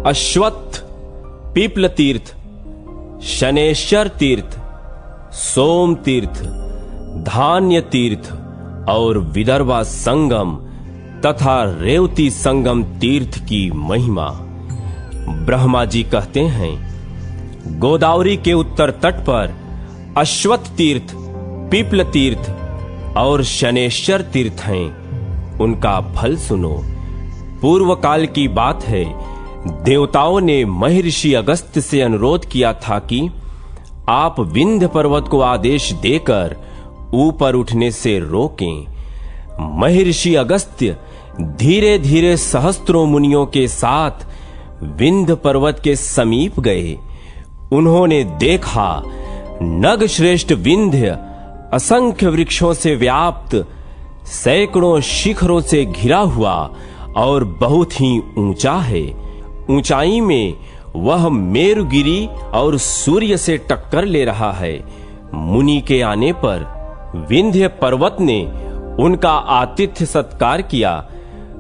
अश्वत्थ, people तीर्थ, शनैश्चर तीर्थ, सोम तीर्थ, धान्य तीर्थ और विदर्भा संगम तथा रेवती संगम तीर्थ की महिमा। ब्रह्मा जी कहते हैं, गोदावरी के उत्तर तट पर अश्वत्थ तीर्थ, पीपल तीर्थ और शनैश्चर तीर्थ हैं। उनका फल सुनो। पूर्व काल की बात है, देवताओं ने महर्षि अगस्त्य से अनुरोध किया था कि आप विंध्य पर्वत को आदेश देकर ऊपर उठने से रोकें। महर्षि अगस्त्य धीरे धीरे सहस्त्रों मुनियों के साथ विंध्य पर्वत के समीप गए। उन्होंने देखा, नग श्रेष्ठ विंध्य असंख्य वृक्षों से व्याप्त, सैकड़ों शिखरों से घिरा हुआ और बहुत ही ऊंचा है। ऊंचाई में वह मेरुगिरी और सूर्य से टक्कर ले रहा है। मुनि के आने पर विंध्य पर्वत ने उनका आतिथ्य सत्कार किया।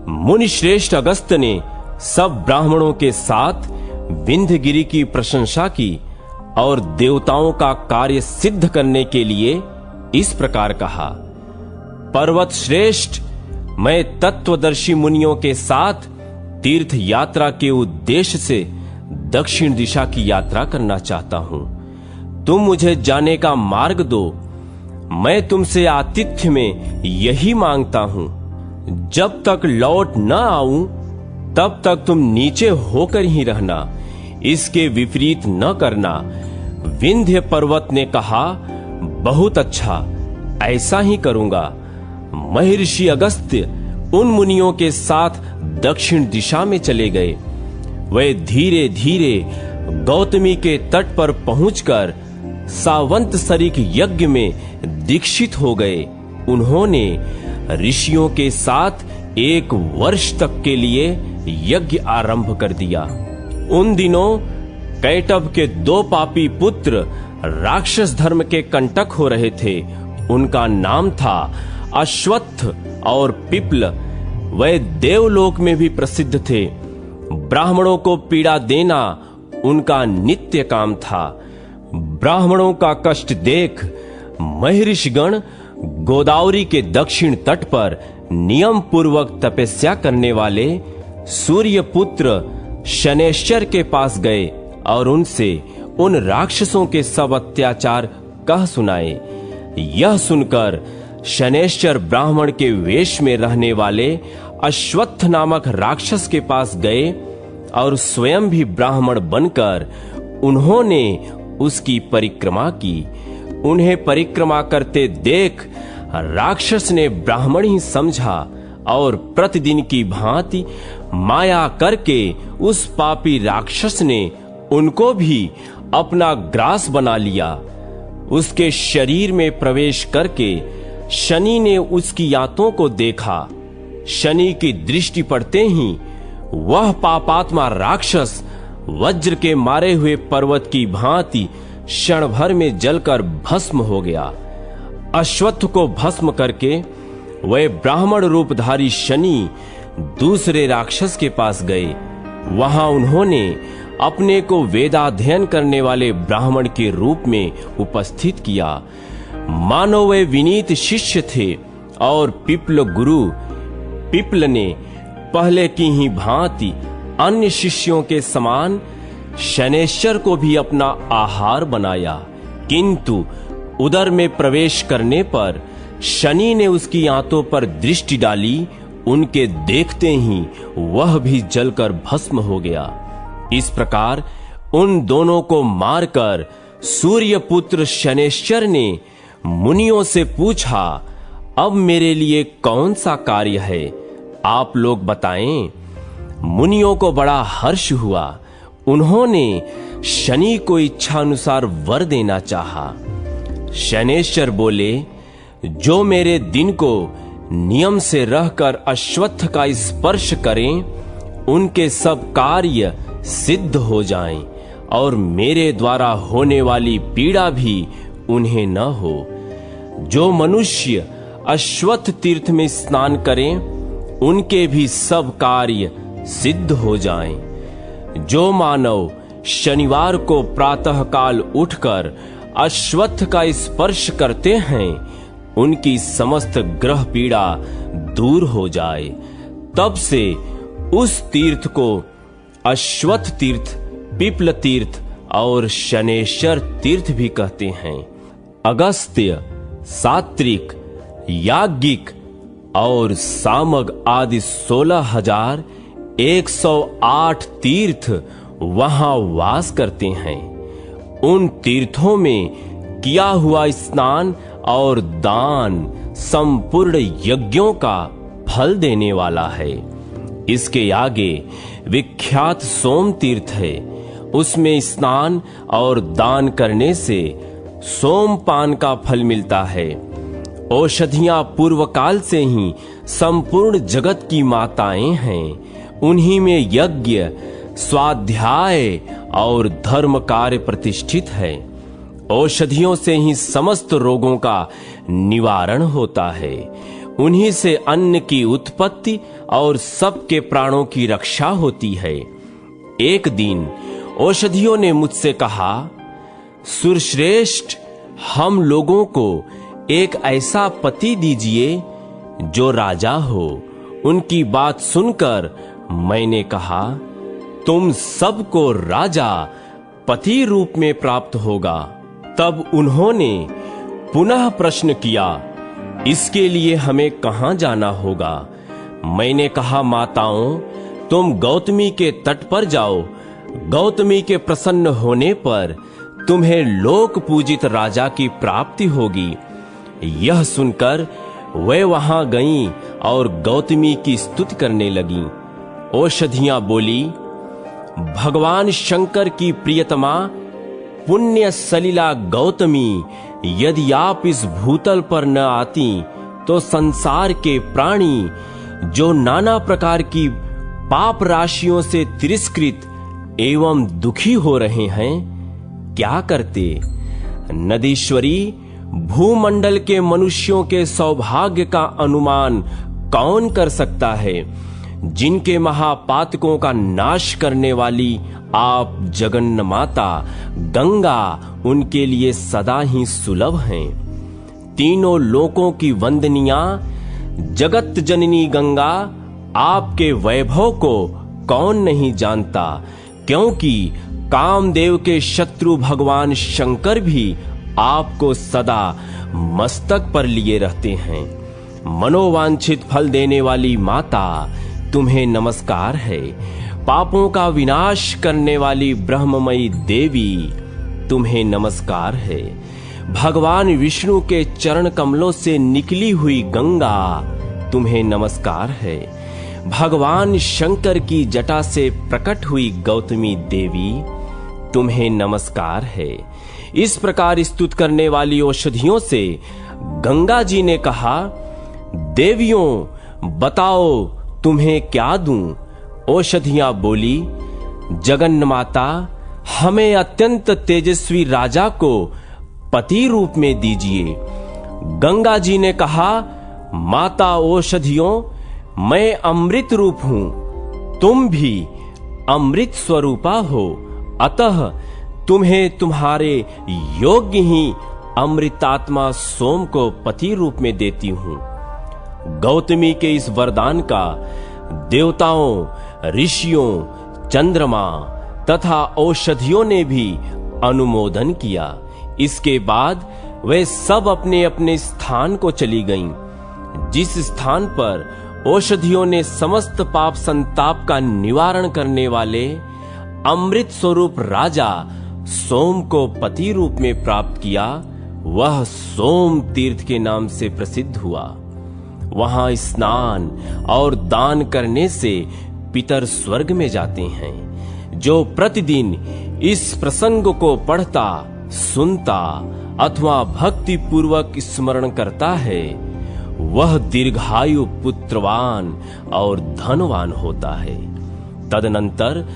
मुनि श्रेष्ठ अगस्त्य ने सब ब्राह्मणों के साथ विंध्यगिरि की प्रशंसा की और देवताओं का कार्य सिद्ध करने के लिए इस प्रकार कहा, पर्वत श्रेष्ठ, मैं तत्वदर्शी मुनियों के साथ तीर्थ यात्रा के उद्देश्य से दक्षिण दिशा की यात्रा करना चाहता हूं। तुम मुझे जाने का मार्ग दो। मैं तुमसे आतिथ्य में यही मांगता हूं, जब तक लौट न आऊं तब तक तुम नीचे होकर ही रहना, इसके विपरीत न करना। विंध्य पर्वत ने कहा, बहुत अच्छा, ऐसा ही करूंगा। महर्षि अगस्त्य उन मुनियों के साथ दक्षिण दिशा में चले गए। वे धीरे धीरे गौतमी के तट पर पहुंचकर सावंत सरिक यज्ञ में दीक्षित हो गए। उन्होंने ऋषियों के साथ 1 वर्ष तक के लिए यज्ञ आरंभ कर दिया। उन दिनों कैटभ के 2 पापी पुत्र राक्षस धर्म के कंटक हो रहे थे। उनका नाम था अश्वत्थ और पीपल। वे देवलोक में भी प्रसिद्ध थे। ब्राह्मणों को पीड़ा देना उनका नित्य काम था। ब्राह्मणों का कष्ट देख महर्षिगण गोदावरी के दक्षिण तट पर नियम पूर्वक तपस्या करने वाले सूर्य पुत्र शनैश्चर के पास गए और उनसे उन राक्षसों के सब अत्याचार कह सुनाए। यह सुनकर शनैश्चर ब्राह्मण के वेश में रहने वाले अश्वत्थ नामक राक्षस के पास गए और स्वयं भी ब्राह्मण बनकर उन्होंने उसकी परिक्रमा की। उन्हें परिक्रमा करते देख राक्षस ने ब्राह्मण ही समझा और प्रतिदिन की भांति माया करके उस पापी राक्षस ने उनको भी अपना ग्रास बना लिया। उसके शरीर में प्रवेश करके शनि ने उसकी यातों को देखा। शनि की दृष्टि पड़ते ही वह पापात्मा राक्षस वज्र के मारे हुए पर्वत की भांति क्षण भर में जलकर भस्म हो गया। अश्वत्थ को भस्म करके वे ब्राह्मण रूपधारी शनि दूसरे राक्षस के पास गए। वहां उन्होंने अपने को वेदाध्ययन करने वाले ब्राह्मण के रूप में उपस्थित किया। मानो वे विनीत शिष्य थे और पीपल ने पहले की ही भांति अन्य शिष्यों के समान शनैश्चर को भी अपना आहार बनाया। किंतु उदर में प्रवेश करने पर शनि ने उसकी आंतों पर दृष्टि डाली। उनके देखते ही वह भी जलकर भस्म हो गया। इस प्रकार उन दोनों को मारकर सूर्य पुत्र शनैश्चर ने मुनियों से पूछा, अब मेरे लिए कौन सा कार्य है, आप लोग बताएं। मुनियों को बड़ा हर्ष हुआ। उन्होंने शनि को इच्छा अनुसार वर देना चाहा। शनैश्चर बोले, जो मेरे दिन को नियम से रहकर अश्वत्थ का स्पर्श करें, उनके सब कार्य सिद्ध हो जाएं और मेरे द्वारा होने वाली पीड़ा भी उन्हें न हो। जो मनुष्य अश्वत्थ तीर्थ में स्नान करें, उनके भी सब कार्य सिद्ध हो जाएं। जो मानव शनिवार को प्रातःकाल उठकर अश्वत्थ का स्पर्श करते हैं, उनकी समस्त ग्रह पीड़ा दूर हो जाए। तब से उस तीर्थ को अश्वत्थ तीर्थ, पिप्ल तीर्थ और शनैश्चर तीर्थ भी कहते हैं। अगस्त्य, सात्विक, याज्ञिक और सामग आदि 16,108 तीर्थ वहां वास करते हैं। उन तीर्थों में किया हुआ स्नान और दान संपूर्ण यज्ञों का फल देने वाला है। इसके आगे विख्यात सोम तीर्थ है। उसमें स्नान और दान करने से सोमपान का फल मिलता है। औषधियां पूर्व काल से ही संपूर्ण जगत की माताएं हैं। उन्हीं में यज्ञ, स्वाध्याय और धर्म कार्य प्रतिष्ठित है। औषधियों से ही समस्त रोगों का निवारण होता है। उन्हीं से अन्न की उत्पत्ति और सबके प्राणों की रक्षा होती है। एक दिन औषधियों ने मुझसे कहा, सुरश्रेष्ठ, हम लोगों को एक ऐसा पति दीजिए जो राजा हो। उनकी बात सुनकर मैंने कहा, तुम सबको राजा पति रूप में प्राप्त होगा। तब उन्होंने पुनः प्रश्न किया, इसके लिए हमें कहां जाना होगा? मैंने कहा, माताओं, तुम गौतमी के तट पर जाओ। गौतमी के प्रसन्न होने पर तुम्हें लोक पूजित राजा की प्राप्ति होगी। यह सुनकर वे वहां गईं और गौतमी की स्तुति करने लगीं। औषधियां बोली, भगवान शंकर की प्रियतमा पुण्य सलिला गौतमी, यदि आप इस भूतल पर न आती तो संसार के प्राणी जो नाना प्रकार की पाप राशियों से तिरस्कृत एवं दुखी हो रहे हैं, क्या करते? नदीश्वरी, भूमंडल के मनुष्यों के सौभाग्य का अनुमान कौन कर सकता है? जिनके महापातकों का नाश करने वाली आप जगन्न माता गंगा उनके लिए सदा ही सुलभ हैं। तीनों लोकों की वंदनिया जगत जननी गंगा, आपके वैभव को कौन नहीं जानता, क्योंकि कामदेव के शत्रु भगवान शंकर भी आपको सदा मस्तक पर लिए रहते हैं। मनोवांछित फल देने वाली माता, तुम्हें नमस्कार है। पापों का विनाश करने वाली ब्रह्ममयी देवी, तुम्हें नमस्कार है। भगवान विष्णु के चरण कमलों से निकली हुई गंगा, तुम्हें नमस्कार है। भगवान शंकर की जटा से प्रकट हुई गौतमी देवी, तुम्हें नमस्कार है। इस प्रकार स्तुत करने वाली औषधियों से गंगा जी ने कहा, देवियों, बताओ तुम्हें क्या दूं? औषधियां बोली, जगन्न माता, हमें अत्यंत तेजस्वी राजा को पति रूप में दीजिए। गंगा जी ने कहा, माता औषधियों, मैं अमृत रूप हूं, तुम भी अमृत स्वरूपा हो, अतः तुम्हें तुम्हारे योग्य ही अमृतात्मा सोम को पति रूप में देती हूं। गौतमी के इस वरदान का देवताओं, ऋषियों, चंद्रमा तथा औषधियों ने भी अनुमोदन किया। इसके बाद वे सब अपने अपने स्थान को चली गईं। जिस स्थान पर औषधियों ने समस्त पाप संताप का निवारण करने वाले अमृत स्वरूप राजा सोम को पति रूप में प्राप्त किया, वह सोम तीर्थ के नाम से प्रसिद्ध हुआ। वहां स्नान और दान करने से पितर स्वर्ग में जाते हैं। जो प्रतिदिन इस प्रसंग को पढ़ता, सुनता अथवा भक्ति पूर्वक स्मरण करता है, वह दीर्घायु, पुत्रवान और धनवान होता है। तदनंतर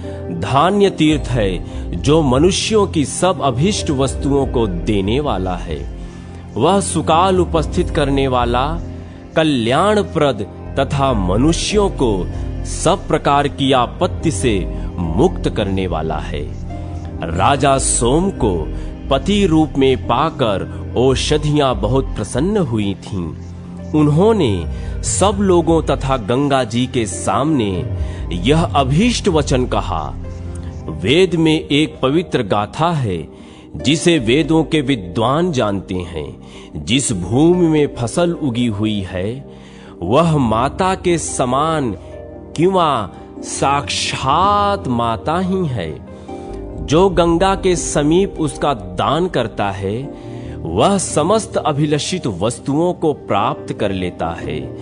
धान्य तीर्थ है, जो मनुष्यों की सब अभिष्ट वस्तुओं को देने वाला है। वह सुकाल उपस्थित करने वाला, कल्याणप्रद तथा मनुष्यों को सब प्रकार की आपत्ति से मुक्त करने वाला है। राजा सोम को पति रूप में पाकर औषधियां बहुत प्रसन्न हुई थीं। उन्होंने सब लोगों तथा गंगा जी के सामने यह अभीष्ट वचन कहा। वेद में एक पवित्र गाथा है जिसे वेदों के विद्वान जानते हैं। जिस भूमि में फसल उगी हुई है वह माता के समान किंवा साक्षात माता ही है। जो गंगा के समीप उसका दान करता है वह समस्त अभिलषित वस्तुओं को प्राप्त कर लेता है।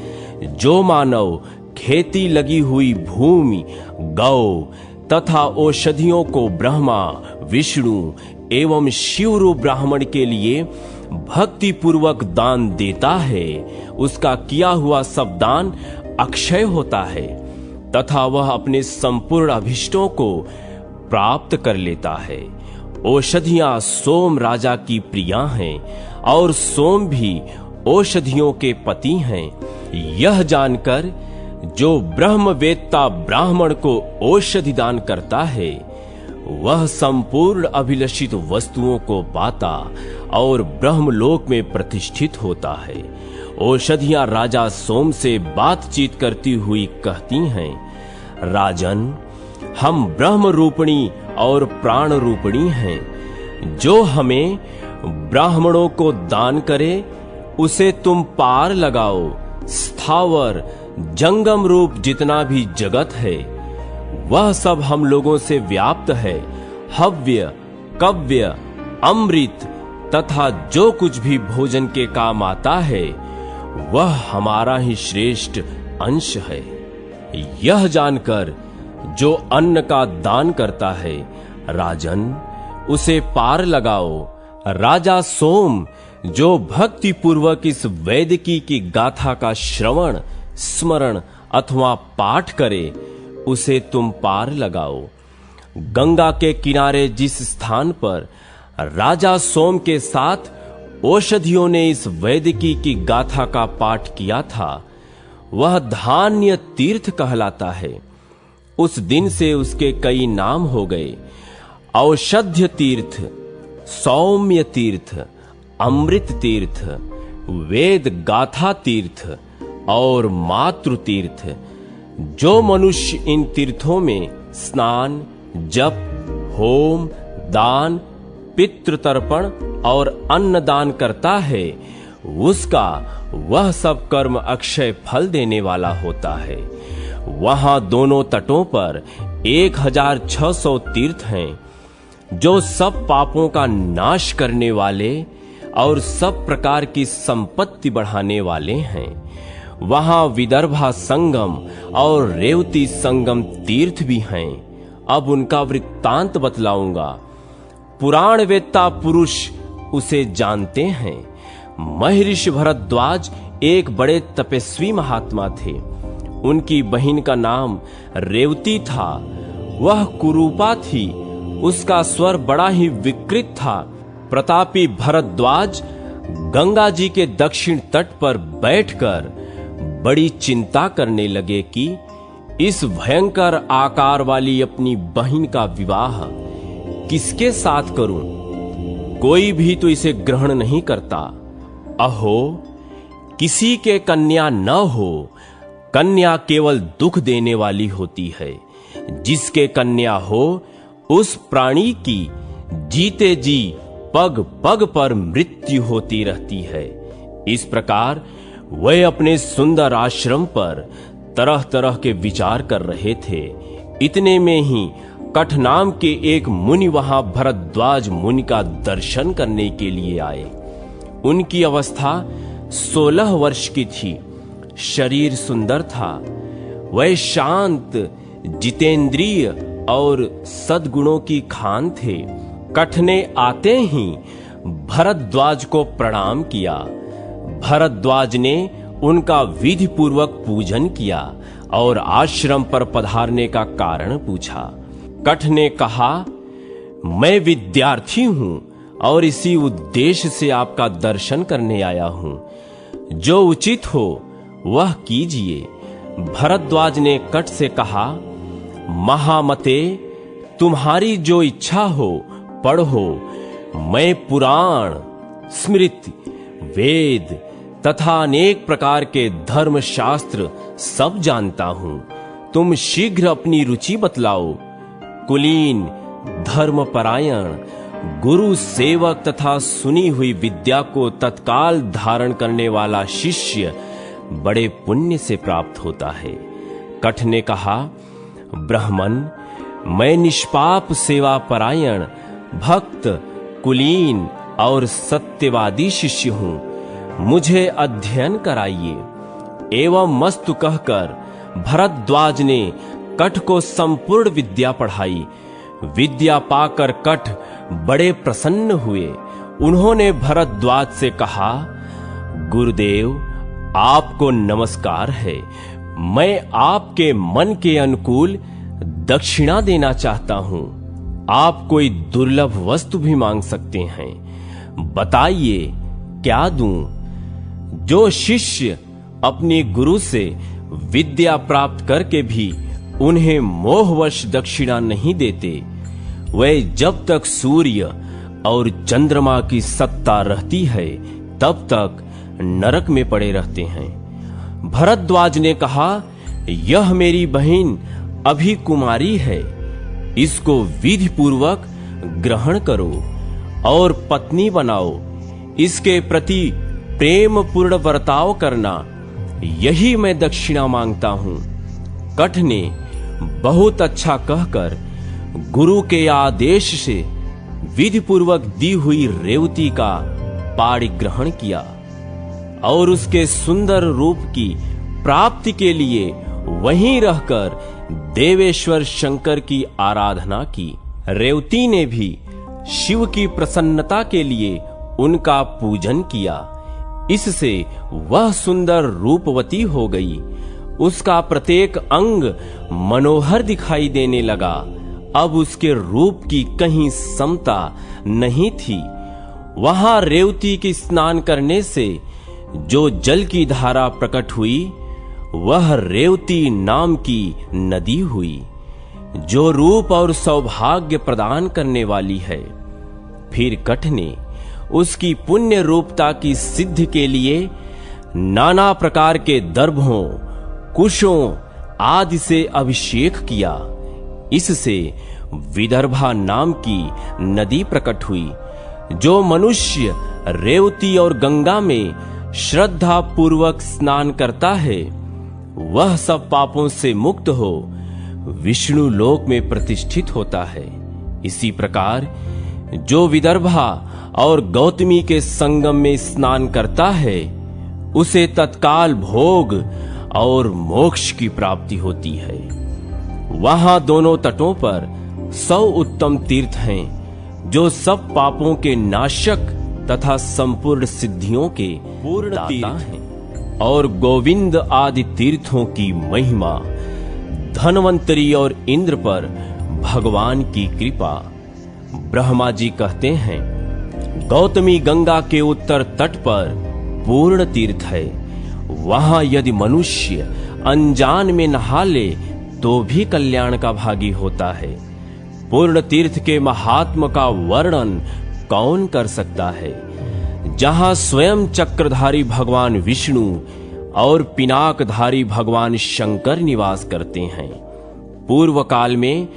जो मानव खेती लगी हुई भूमि, गौ तथा औषधियों को ब्रह्मा, विष्णु एवं शिव रूप ब्राह्मण के लिए भक्ति पूर्वक दान देता है, उसका किया हुआ सब दान अक्षय होता है तथा वह अपने संपूर्ण अभिष्टों को प्राप्त कर लेता है। औषधियां सोम राजा की प्रिया हैं और सोम भी औषधियों के पति हैं। यह जानकर जो ब्रह्मवेत्ता ब्राह्मण को औषधि दान करता है वह संपूर्ण अभिलषित वस्तुओं को पाता और ब्रह्मलोक में प्रतिष्ठित होता है। औषधियां राजा सोम से बातचीत करती हुई कहती हैं, राजन, हम ब्रह्म रूपिणी और प्राण रूपिणी हैं। जो हमें ब्राह्मणों को दान करे उसे तुम पार लगाओ। स्थावर जंगम रूप जितना भी जगत है वह सब हम लोगों से व्याप्त है। हव्य, कव्य, अमृत तथा जो कुछ भी भोजन के काम आता है वह हमारा ही श्रेष्ठ अंश है। यह जानकर जो अन्न का दान करता है, राजन, उसे पार लगाओ। राजा सोम जो भक्ति पूर्वक इस वैदिकी की गाथा का श्रवण, स्मरण अथवा पाठ करे उसे तुम पार लगाओ। गंगा के किनारे जिस स्थान पर राजा सोम के साथ औषधियों ने इस वैदिकी की गाथा का पाठ किया था वह धान्य तीर्थ कहलाता है। उस दिन से उसके कई नाम हो गए। औषध्य तीर्थ, सौम्य तीर्थ, अमृत तीर्थ, वेद गाथा तीर्थ और मातृ तीर्थ। जो मनुष्य इन तीर्थों में स्नान, जप, होम, दान, पितृतर्पण और अन्नदान करता है उसका वह सब कर्म अक्षय फल देने वाला होता है। वहां दोनों तटों पर 1600 तीर्थ हैं जो सब पापों का नाश करने वाले और सब प्रकार की संपत्ति बढ़ाने वाले हैं। वहां विदर्भा संगम और रेवती संगम तीर्थ भी हैं। अब उनका वृत्तांत बतलाऊंगा। पुराण वेत्ता पुरुष उसे जानते हैं। महर्षि भरद्वाज एक बड़े तपस्वी महात्मा थे। उनकी बहन का नाम रेवती था। वह कुरूपा थी। उसका स्वर बड़ा ही विकृत था। प्रतापी भरद्वाज गंगा जी के दक्षिण तट पर बैठकर बड़ी चिंता करने लगे कि इस भयंकर आकार वाली अपनी बहन का विवाह किसके साथ करूं? कोई भी तो इसे ग्रहण नहीं करता। अहो, किसी के कन्या न हो। कन्या केवल दुख देने वाली होती है। जिसके कन्या हो उस प्राणी की जीते जी पग पग पर मृत्यु होती रहती है। इस प्रकार वे अपने सुंदर आश्रम पर तरह तरह के विचार कर रहे थे। इतने में ही कठ नाम के एक मुनि वहां भरद्वाज मुनि का दर्शन करने के लिए आए। उनकी अवस्था 16 वर्ष की थी। शरीर सुंदर था। वह शांत, जितेंद्रिय और सद्गुणों की खान थे। कठ ने आते ही भरद्वाज को प्रणाम किया। भरद्वाज ने उनका विधि पूर्वक पूजन किया और आश्रम पर पधारने का कारण पूछा। कठ ने कहा, मैं विद्यार्थी हूं और इसी उद्देश्य से आपका दर्शन करने आया हूं। जो उचित हो वह कीजिए। भरद्वाज ने कट से कहा, महामते, तुम्हारी जो इच्छा हो पढ़ो। मैं पुराण, स्मृति, वेद तथा अनेक प्रकार के धर्म शास्त्र सब जानता हूं। तुम शीघ्र अपनी रुचि बतलाओ। कुलीन, धर्मपरायण, गुरु सेवक तथा सुनी हुई विद्या को तत्काल धारण करने वाला शिष्य बड़े पुण्य से प्राप्त होता है। कठ ने कहा, ब्राह्मण, मैं निष्पाप सेवा परायण भक्त, कुलीन और सत्यवादी शिष्य हूं। मुझे अध्ययन कराइए। एवं मस्तु कहकर भरद्वाज ने कठ को संपूर्ण विद्या पढ़ाई। विद्या पाकर कठ बड़े प्रसन्न हुए। उन्होंने भरद्वाज से कहा, गुरुदेव, आपको नमस्कार है। मैं आपके मन के अनुकूल दक्षिणा देना चाहता हूं। आप कोई दुर्लभ वस्तु भी मांग सकते हैं। बताइए क्या दूं? जो शिष्य अपने गुरु से विद्या प्राप्त करके भी उन्हें मोहवश दक्षिणा नहीं देते, वे जब तक सूर्य और चंद्रमा की सत्ता रहती है तब तक नरक में पड़े रहते हैं। भरद्वाज ने कहा, यह मेरी बहन अभी कुमारी है। इसको विधि पूर्वक ग्रहण करो और पत्नी बनाओ। इसके प्रति प्रेम पूर्ण बर्ताव करना, यही मैं दक्षिणा मांगता हूं। कठ ने बहुत अच्छा कहकर गुरु के आदेश से विधि पूर्वक दी हुई रेवती का पाणी ग्रहण किया और उसके सुंदर रूप की प्राप्ति के लिए वहीं रहकर देवेश्वर शंकर की आराधना की। रेवती ने भी शिव की प्रसन्नता के लिए उनका पूजन किया। इससे वह सुंदर रूपवती हो गई। उसका प्रत्येक अंग मनोहर दिखाई देने लगा। अब उसके रूप की कहीं समता नहीं थी। वहां रेवती के स्नान करने से जो जल की धारा प्रकट हुई, वह रेवती नाम की नदी हुई, जो रूप और सौभाग्य प्रदान करने वाली है। फिर कठ ने उसकी पुण्य रूपता की सिद्धि के लिए नाना प्रकार के दर्भों, कुशों आदि से अभिषेक किया। इससे विदर्भा नाम की नदी प्रकट हुई। जो मनुष्य रेवती और गंगा में श्रद्धा पूर्वक स्नान करता है, वह सब पापों से मुक्त हो विष्णु लोक में प्रतिष्ठित होता है। इसी प्रकार जो विदर्भा और गौतमी के संगम में स्नान करता है, उसे तत्काल भोग और मोक्ष की प्राप्ति होती है। वहां दोनों तटों पर 100 उत्तम तीर्थ हैं, जो सब पापों के नाशक तथा संपूर्ण सिद्धियों के पूर्ण दाता हैं। और गोविंद आदि तीर्थों की महिमा, धन्वंतरी और इंद्र पर भगवान की कृपा। ब्रह्मा जी कहते हैं, गौतमी गंगा के उत्तर तट पर पूर्ण तीर्थ है। वहां यदि मनुष्य अनजान में नहा ले तो भी कल्याण का भागी होता है। पूर्ण तीर्थ के महात्म का वर्णन कौन कर सकता है? जहां स्वयं चक्रधारी भगवान विष्णु और पिनाकधारी भगवान शंकर निवास करते हैं। पूर्व काल में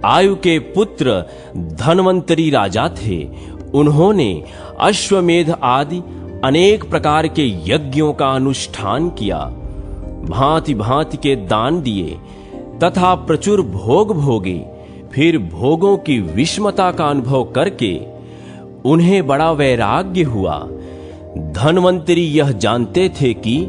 आयु के पुत्र धन्वंतरी राजा थे। उन्होंने अश्वमेध आदि अनेक प्रकार के यज्ञों का अनुष्ठान किया, भांति भांति के दान दिए तथा प्रचुर भोग भोगे। फिर भोगों की विषमता का अनुभव करके उन्हें बड़ा वैराग्य हुआ। धन्वंतरी यह जानते थे कि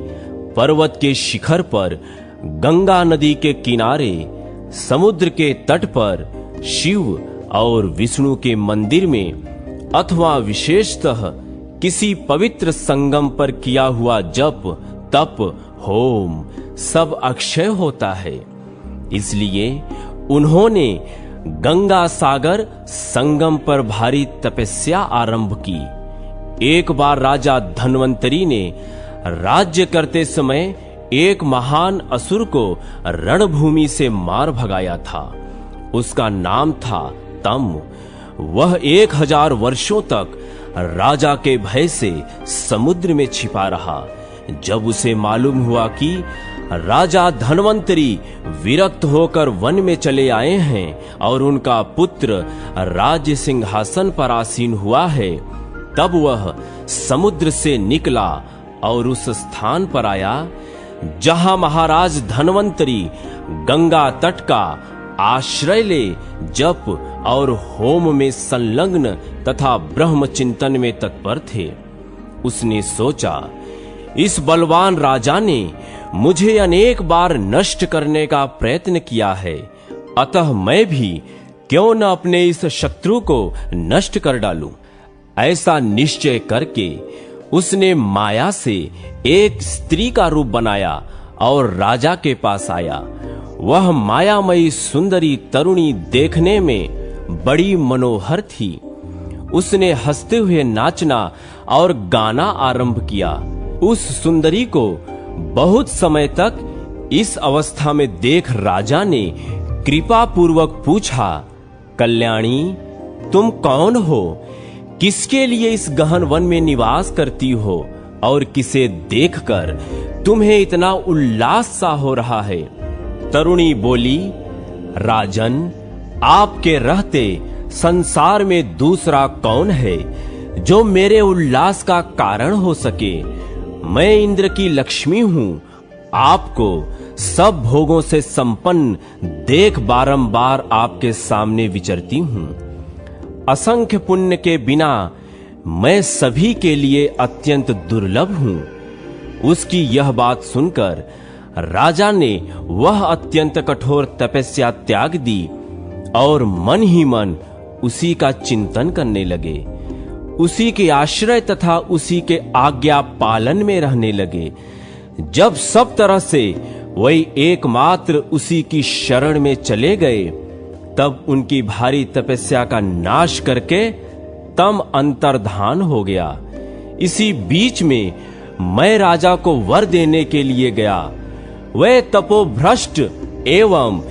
पर्वत के शिखर पर, गंगा नदी के किनारे, समुद्र के तट पर, शिव और विष्णु के मंदिर में अथवा विशेषतः किसी पवित्र संगम पर किया हुआ जप, तप, होम सब अक्षय होता है। इसलिए उन्होंने गंगा सागर संगम पर भारी तपस्या आरंभ की। एक बार राजा धन्वंतरी ने राज्य करते समय एक महान असुर को रणभूमि से मार भगाया था। उसका नाम था तम। वह 1000 वर्षों तक राजा के भय से समुद्र में छिपा रहा। जब उसे मालूम हुआ कि राजा धन्वंतरी विरक्त होकर वन में चले आए हैं और उनका पुत्र राज्य सिंहासन पर आसीन हुआ है, तब वह समुद्र से निकला और उस स्थान पर आया जहां महाराज धन्वंतरी गंगा तट का आश्रय ले जप और होम में संलग्न तथा ब्रह्म चिंतन में तत्पर थे। उसने सोचा, इस बलवान राजा ने मुझे अनेक बार नष्ट करने का प्रयत्न किया है, अतः मैं भी क्यों न अपने इस शत्रु को नष्ट कर डालूं। ऐसा निश्चय करके उसने माया से एक स्त्री का रूप बनाया और राजा के पास आया। वह मायामयी सुंदरी तरुणी देखने में बड़ी मनोहर थी। उसने हंसते हुए नाचना और गाना आरंभ किया। उस सुंदरी को बहुत समय तक इस अवस्था में देख राजा ने कृपा पूर्वक पूछा, कल्याणी, तुम कौन हो? किसके लिए इस गहन वन में निवास करती हो और किसे देखकर तुम्हें इतना उल्लास सा हो रहा है? तरुणी बोली, राजन, आपके रहते संसार में दूसरा कौन है जो मेरे उल्लास का कारण हो सके? मैं इंद्र की लक्ष्मी हूं। आपको सब भोगों से संपन्न देख बारंबार आपके सामने विचरती हूं। असंख्य पुण्य के बिना मैं सभी के लिए अत्यंत दुर्लभ हूं। उसकी यह बात सुनकर राजा ने वह अत्यंत कठोर तपस्या त्याग दी और मन ही मन उसी का चिंतन करने लगे। उसी के आश्रय तथा उसी के आज्ञा पालन में रहने लगे। जब सब तरह से वही एकमात्र उसी की शरण में चले गए, तब उनकी भारी तपस्या का नाश करके तम अंतर्धान हो गया। इसी बीच में मैं राजा को वर देने के लिए गया। वह तपोभ्रष्ट एवं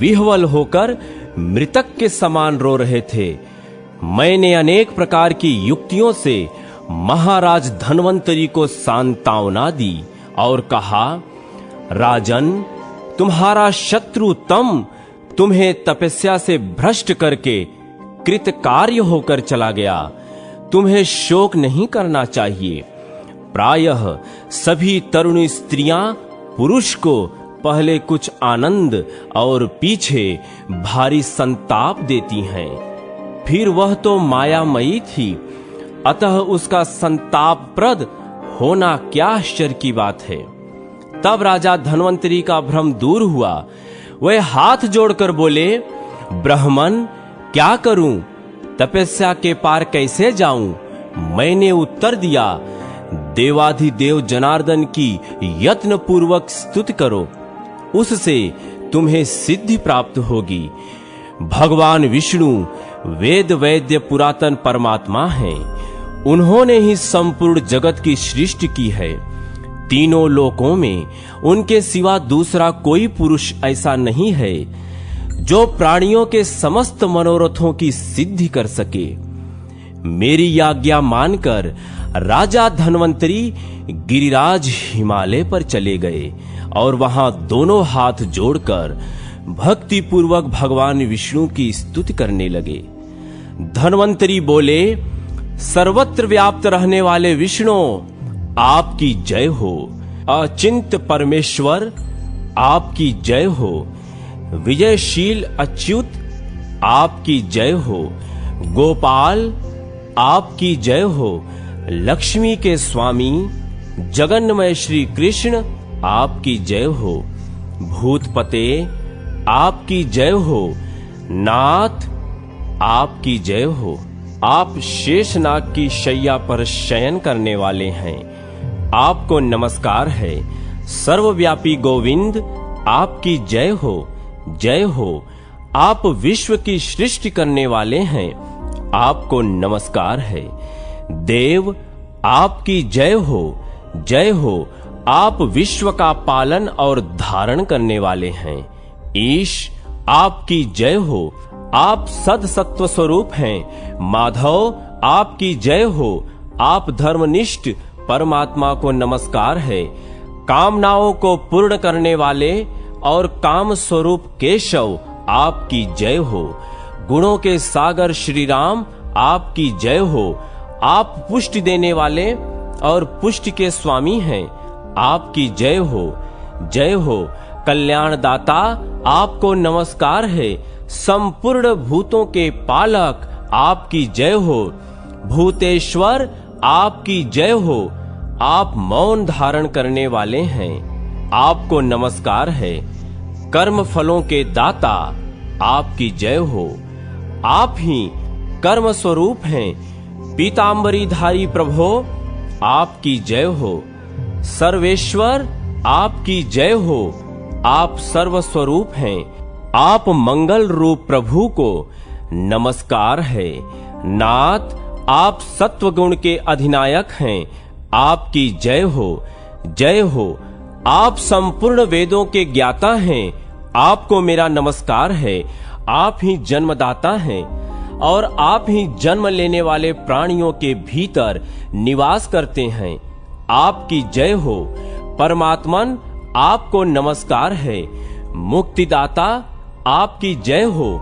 विह्वल होकर मृतक के समान रो रहे थे। मैंने अनेक प्रकार की युक्तियों से महाराज धन्वंतरी को सांत्वना दी और कहा, राजन, तुम्हारा शत्रु तम तुम्हें तपस्या से भ्रष्ट करके कृतकार्य होकर चला गया। तुम्हें शोक नहीं करना चाहिए। प्रायः सभी तरुणी स्त्रियां पुरुष को पहले कुछ आनंद और पीछे भारी संताप देती हैं। फिर वह तो मायामयी थी, अतः उसका संतापप्रद होना क्या आश्चर्य की बात है। तब राजा धन्वंतरी का भ्रम दूर हुआ। वह हाथ जोड़कर बोले, ब्राह्मण, क्या करूं? तपस्या के पार कैसे जाऊं? मैंने उत्तर दिया, देवाधिदेव जनार्दन की यत्न पूर्वक स्तुति करो, उससे तुम्हें सिद्धि प्राप्त होगी। भगवान विष्णु वेद वैद्य पुरातन परमात्मा हैं। उन्होंने ही संपूर्ण जगत की सृष्टि की है। तीनों लोकों में उनके सिवा दूसरा कोई पुरुष ऐसा नहीं है जो प्राणियों के समस्त मनोरथों की सिद्धि कर सके। मेरी आज्ञा मानकर राजा धन्वंतरी गिरिराज हिमालय पर चले गए और वहां दोनों हाथ जोड़कर भक्ति पूर्वक भगवान विष्णु की स्तुति करने लगे। धन्वंतरी बोले, सर्वत्र व्याप्त रहने वाले विष्णु, आपकी जय हो। अचिंत्य परमेश्वर, आपकी जय हो। विजयशील अच्युत, आपकी जय हो। गोपाल, आपकी जय हो। लक्ष्मी के स्वामी जगन्मय श्री कृष्ण, आपकी जय हो। भूतपते, आपकी जय हो। नाथ, आपकी जय हो। आप शेषनाग की शैया पर शयन करने वाले हैं, आपको नमस्कार है। सर्वव्यापी गोविंद, आपकी जय हो, जय हो। आप विश्व की सृष्टि करने वाले हैं, आपको नमस्कार है। देव, आपकी जय हो, जय हो। आप विश्व का पालन और धारण करने वाले हैं। ईश आपकी जय हो, आप सद सत्व स्वरूप हैं। माधव आपकी जय हो, आप धर्मनिष्ठ परमात्मा को नमस्कार है। कामनाओं को पूर्ण करने वाले और काम स्वरूप केशव आपकी जय हो। गुणों के सागर श्री राम आपकी जय हो। आप पुष्टि देने वाले और पुष्टि के स्वामी हैं, आपकी जय हो। जय हो कल्याण दाता, आपको नमस्कार है। संपूर्ण भूतों के पालक आपकी जय हो। भूतेश्वर आपकी जय हो, आप मौन धारण करने वाले हैं, आपको नमस्कार है। कर्म फलों के दाता आपकी जय हो। आप ही कर्म स्वरूप हैं। पीतांबरीधारी प्रभो आपकी जय हो। सर्वेश्वर आपकी जय हो, आप सर्व स्वरूप हैं। आप मंगल रूप प्रभु को नमस्कार है। नाथ आप सत्व गुण के अधिनायक हैं, आपकी जय हो। जय हो आप संपूर्ण वेदों के ज्ञाता हैं, आपको मेरा नमस्कार है। आप ही जन्मदाता हैं और आप ही जन्म लेने वाले प्राणियों के भीतर निवास करते हैं, आपकी जय हो। परमात्मन आपको नमस्कार है। मुक्तिदाता आपकी जय हो,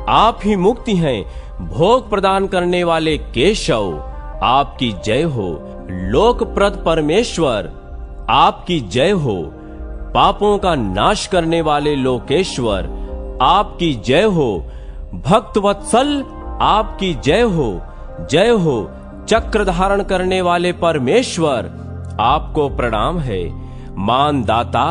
आप ही मुक्ति हैं। भोग प्रदान करने वाले केशव आपकी जय हो। लोकप्रद परमेश्वर आपकी जय हो। पापों का नाश करने वाले लोकेश्वर आपकी जय हो। भक्त वत्सल आपकी जय हो। जय हो चक्र धारण करने वाले परमेश्वर आपको प्रणाम है। मान दाता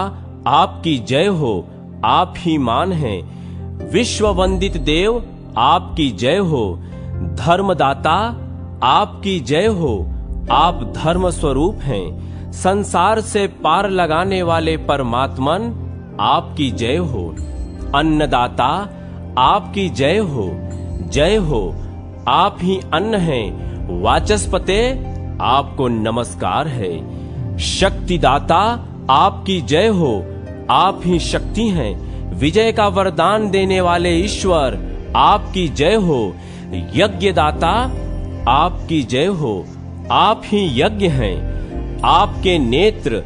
आपकी जय हो, आप ही मान हैं। विश्व वंदित देव आपकी जय हो। धर्मदाता आपकी जय हो, आप धर्म स्वरूप हैं। संसार से पार लगाने वाले परमात्मन आपकी जय हो। अन्नदाता आपकी जय हो। जय हो आप ही अन्न हैं। वाचस्पते आपको नमस्कार है। शक्तिदाता आपकी जय हो, आप ही शक्ति हैं। विजय का वरदान देने वाले ईश्वर आपकी जय हो। यज्ञदाता आपकी जय हो, आप ही यज्ञ हैं। आपके नेत्र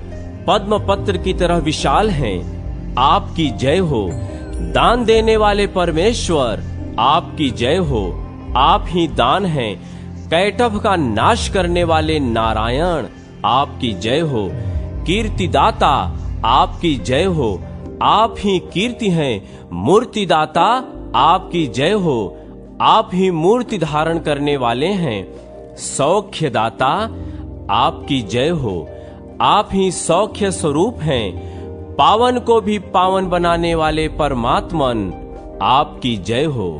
पद्म पत्र की तरह विशाल हैं, आपकी जय हो। दान देने वाले परमेश्वर आपकी जय हो, आप ही दान हैं। कैटभ का नाश करने वाले नारायण आपकी जय हो। कीर्तिदाता आपकी जय हो, आप ही कीर्ति हैं। मूर्तिदाता आपकी जय हो, आप ही मूर्ति धारण करने वाले हैं। सौख्यदाता आपकी जय हो, आप ही सौख्य स्वरूप हैं। पावन को भी पावन बनाने वाले परमात्मन आपकी जय हो।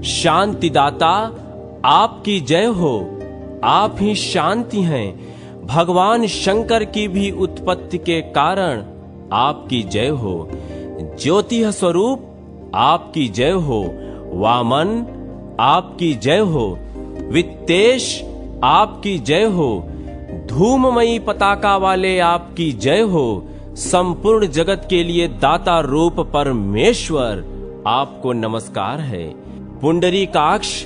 शांतिदाता आपकी जय हो, आप ही शांति हैं। भगवान शंकर की भी उत्पत्ति के कारण आपकी जय हो। ज्योति स्वरूप आपकी जय हो। वामन आपकी जय हो। वित्तेश आपकी जय हो। धूममयी पताका वाले आपकी जय हो। संपूर्ण जगत के लिए दाता रूप परमेश्वर आपको नमस्कार है। पुंडरीकाक्ष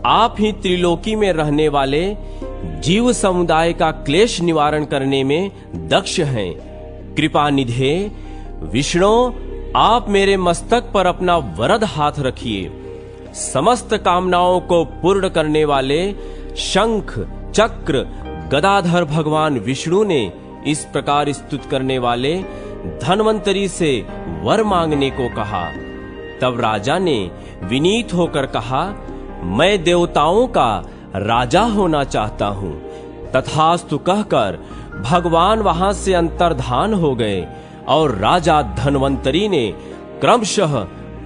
आप ही त्रिलोकी में रहने वाले जीव समुदाय का क्लेश निवारण करने में दक्ष हैं। कृपा निधे विष्णु आप मेरे मस्तक पर अपना वरद हाथ रखिए। समस्त कामनाओं को पूर्ण करने वाले शंख चक्र गदाधर भगवान विष्णु ने इस प्रकार स्तुत करने वाले धन्वंतरी से वर मांगने को कहा। तब राजा ने विनीत होकर कहा, मैं देवताओं का राजा होना चाहता हूँ। तथास्तु कहकर भगवान वहां से अंतर्धान हो गए और राजा धन्वंतरी ने क्रमशः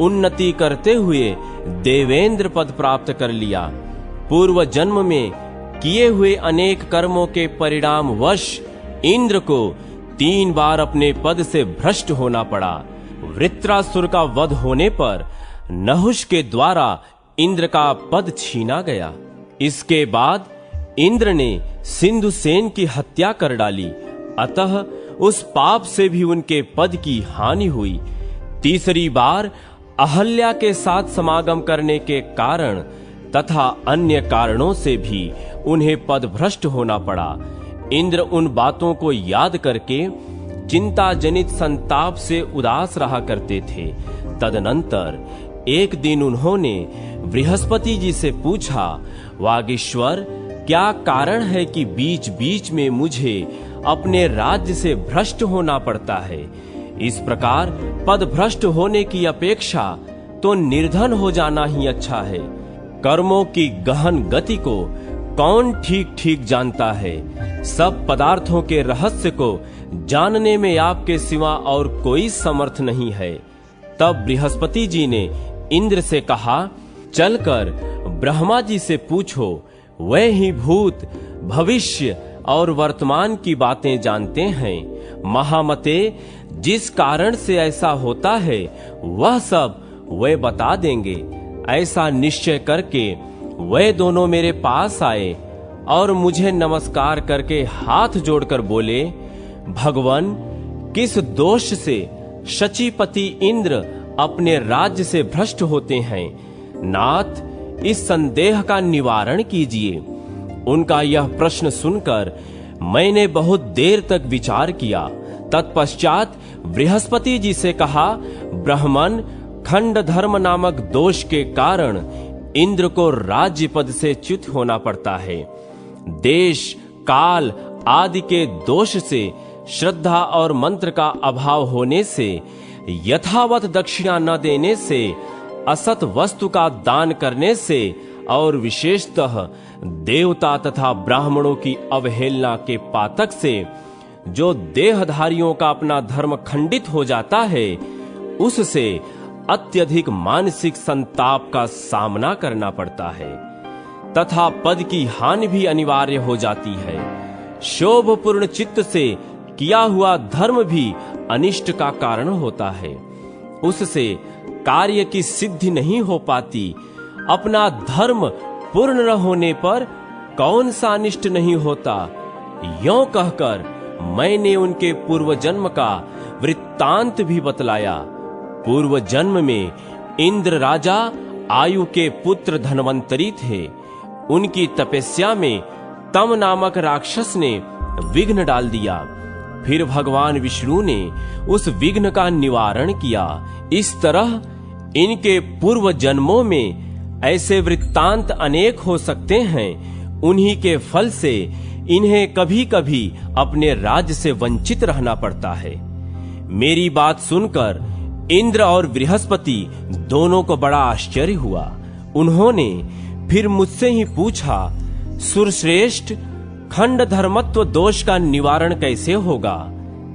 उन्नति करते हुए देवेंद्र पद प्राप्त कर लिया। पूर्व जन्म में किए हुए अनेक कर्मों के परिणाम वश इंद्र को 3 बार अपने पद से भ्रष्ट होना पड़ा। वृत्रासुर का वध होने पर नहुष के द्वारा इंद्र का पद छीना गया। इसके बाद इंद्र ने सिंधुसेन की हत्या कर डाली। अतः उस पाप से भी उनके पद की हानि हुई। तीसरी बार अहल्या के साथ समागम करने के कारण तथा अन्य कारणों से भी उन्हें पद भ्रष्ट होना पड़ा। इंद्र उन बातों को याद करके चिंता जनित संताप से उदास रहा करते थे। तदनंतर एक दिन उन्होंने बृहस्पति जी से पूछा, वागीश्वर, क्या कारण है कि बीच बीच में मुझे अपने राज्य से भ्रष्ट होना पड़ता है? इस प्रकार पद भ्रष्ट होने की अपेक्षा तो निर्धन हो जाना ही अच्छा है। कर्मों की गहन गति को कौन ठीक ठीक जानता है? सब पदार्थों के रहस्य को जानने में आपके सिवा और कोई समर्थ नहीं है। तब बृहस्पति जी ने इंद्र से कहा, चलकर ब्रह्मा जी से पूछो, वे ही भूत, भविष्य और वर्तमान की बातें जानते हैं। महामते, जिस कारण से ऐसा होता है वह सब वे बता देंगे। ऐसा निश्चय करके वे दोनों मेरे पास आए और मुझे नमस्कार करके हाथ जोड़कर बोले, भगवान, किस दोष से शचीपति इंद्र अपने राज्य से भ्रष्ट होते हैं? नाथ, इस संदेह का निवारण कीजिए। उनका यह प्रश्न सुनकर मैंने बहुत देर तक विचार किया। तत्पश्चात बृहस्पति जी से कहा, ब्राह्मण, खंड धर्म नामक दोष के कारण इंद्र को राज्य पद से च्युत होना पड़ता है। देश, काल आदि के दोष से, श्रद्धा और मंत्र का अभाव होने से, यथावत दक्षिणा न देने से, असत वस्तु का दान करने से और विशेषतः देवता तथा ब्राह्मणों की अवहेलना के पातक से जो देहधारियों का अपना धर्म खंडित हो जाता है, उससे अत्यधिक मानसिक संताप का सामना करना पड़ता है तथा पद की हानि भी अनिवार्य हो जाती है। शोभपूर्ण चित्त से किया हुआ धर्म भी अनिष्ट का कारण होता है। उससे कार्य की सिद्धि नहीं हो पाती। अपना धर्म पूर्ण न होने पर कौन सा अनिष्ट नहीं होता। यों कहकर मैंने उनके पूर्व जन्म का वृत्तांत भी बतलाया। पूर्व जन्म में इंद्र राजा आयु के पुत्र धन्वंतरी थे। उनकी तपस्या में तम नामक राक्षस ने विघ्न डाल दिया। फिर भगवान विष्णु ने उस विघ्न का निवारण किया। इस तरह इनके पूर्व जन्मों में ऐसे वृत्तांत अनेक हो सकते हैं। उन्हीं के फल से इन्हें कभी कभी अपने राज्य से वंचित रहना पड़ता है। मेरी बात सुनकर इंद्र और बृहस्पति दोनों को बड़ा आश्चर्य हुआ। उन्होंने फिर मुझसे ही पूछा, सुरश्रेष्ठ, खंड धर्मत्व दोष का निवारण कैसे होगा?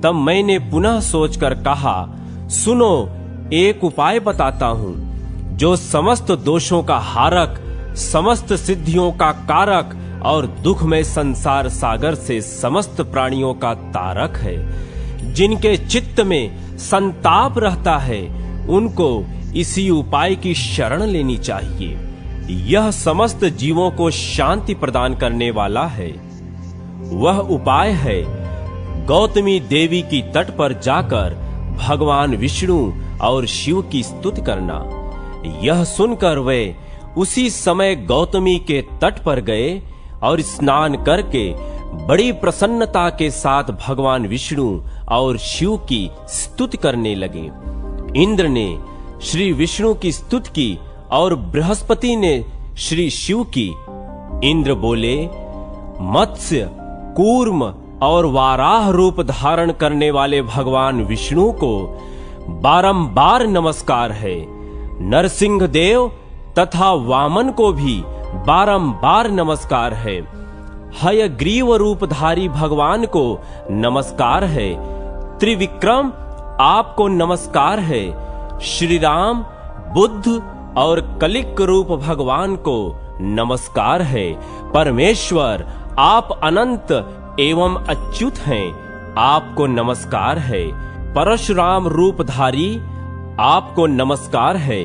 तब मैंने पुनः सोचकर कहा, सुनो, एक उपाय बताता हूँ जो समस्त दोषों का हारक, समस्त सिद्धियों का कारक और दुखमय संसार सागर से समस्त प्राणियों का तारक है। जिनके चित्त में संताप रहता है उनको इसी उपाय की शरण लेनी चाहिए। यह समस्त जीवों को शांति प्रदान करने वाला है। वह उपाय है गौतमी देवी की तट पर जाकर भगवान विष्णु और शिव की स्तुति करना। यह सुनकर वे उसी समय गौतमी के तट पर गए और स्नान करके बड़ी प्रसन्नता के साथ भगवान विष्णु और शिव की स्तुति करने लगे। इंद्र ने श्री विष्णु की स्तुति की और बृहस्पति ने श्री शिव की। इंद्र बोले, मत्स्य, कूर्म और वाराह रूप धारण करने वाले भगवान विष्णु को बारंबार नमस्कार है। नरसिंह देव तथा वामन को भी बारंबार नमस्कार है। हयग्रीव रूपधारी भगवान को नमस्कार है। त्रिविक्रम आपको नमस्कार है। श्री राम, बुद्ध और कलिक रूप भगवान को नमस्कार है। परमेश्वर, आप अनंत एवं अच्युत हैं, आपको नमस्कार है। परशुराम रूपधारी, आपको नमस्कार है।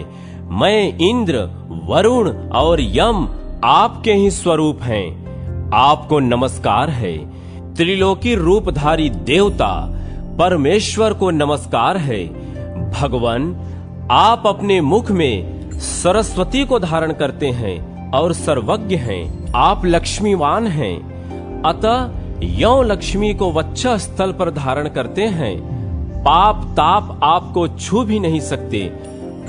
मैं इंद्र, वरुण और यम आपके ही स्वरूप हैं, आपको नमस्कार है। त्रिलोकी रूपधारी देवता, परमेश्वर को नमस्कार है। भगवान, आप अपने मुख में सरस्वती को धारण करते हैं और सर्वज्ञ हैं। आप लक्ष्मीवान हैं, अतः यों लक्ष्मी को वक्ष स्थल पर धारण करते हैं। पाप ताप आपको छू भी नहीं सकते।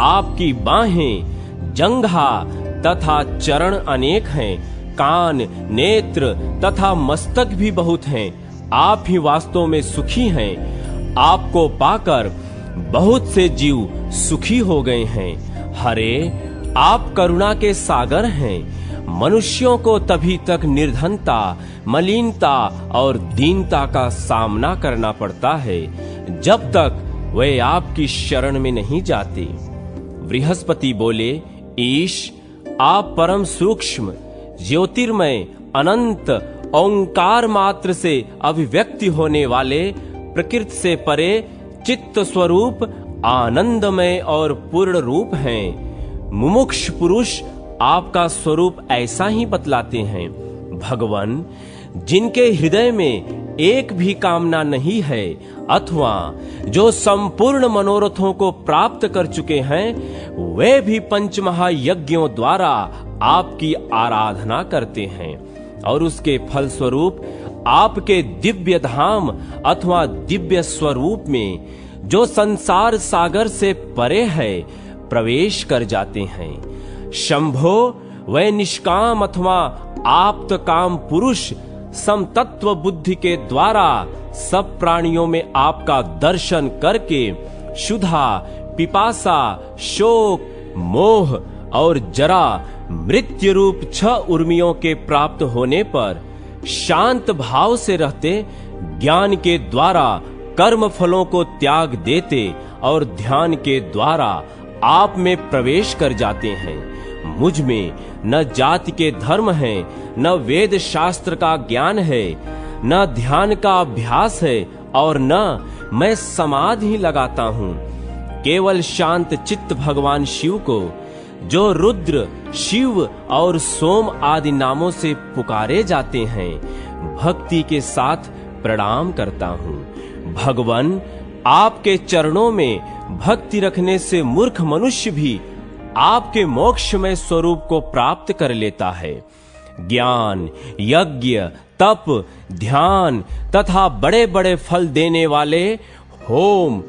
आपकी बाहें, जंघा तथा चरण अनेक हैं। कान, नेत्र तथा मस्तक भी बहुत हैं। आप ही वास्तव में सुखी हैं। आपको पाकर बहुत से जीव सुखी हो गए हैं। हरे, आप करुणा के सागर हैं। मनुष्यों को तभी तक निर्धनता, मलिनता और दीनता का सामना करना पड़ता है जब तक वे आपकी शरण में नहीं जाते। बृहस्पति बोले, ईश, आप परम सूक्ष्म, ज्योतिर्मय, अनंत, ओंकार मात्र से अभिव्यक्ति होने वाले, प्रकृति से परे, चित्त स्वरूप, आनंदमय और पूर्ण रूप हैं। मुमुक्ष पुरुष आपका स्वरूप ऐसा ही बतलाते हैं। भगवान, जिनके हृदय में एक भी कामना नहीं है अथवा जो संपूर्ण मनोरथों को प्राप्त कर चुके हैं, वे भी पंचमहायज्ञों द्वारा आपकी आराधना करते हैं और उसके फलस्वरूप आपके दिव्य धाम अथवा दिव्य स्वरूप में, जो संसार सागर से परे है, प्रवेश कर जाते हैं। शंभो, वे निष्काम अथवा आप्त काम पुरुष समतत्व बुद्धि के द्वारा सब प्राणियों में आपका दर्शन करके क्षुधा, पिपासा, शोक, मोह और जरा, मृत्यु रूप 6 उर्मियों के प्राप्त होने पर शांत भाव से रहते, ज्ञान के द्वारा कर्म फलों को त्याग देते और ध्यान के द्वारा आप में प्रवेश कर जाते हैं। मुझ में न जाति के धर्म है, न वेद शास्त्र का ज्ञान है, न ध्यान का अभ्यास है और न मैं समाधि लगाता हूँ। केवल शांत चित्त भगवान शिव को, जो रुद्र, शिव और सोम आदि नामों से पुकारे जाते हैं, भक्ति के साथ प्रणाम करता हूँ। भगवान, आपके चरणों में भक्ति रखने से मूर्ख मनुष्य भी आपके मोक्षमय स्वरूप को प्राप्त कर लेता है। ज्ञान, यज्ञ, तप, ध्यान तथा बड़े बड़े फल देने वाले होम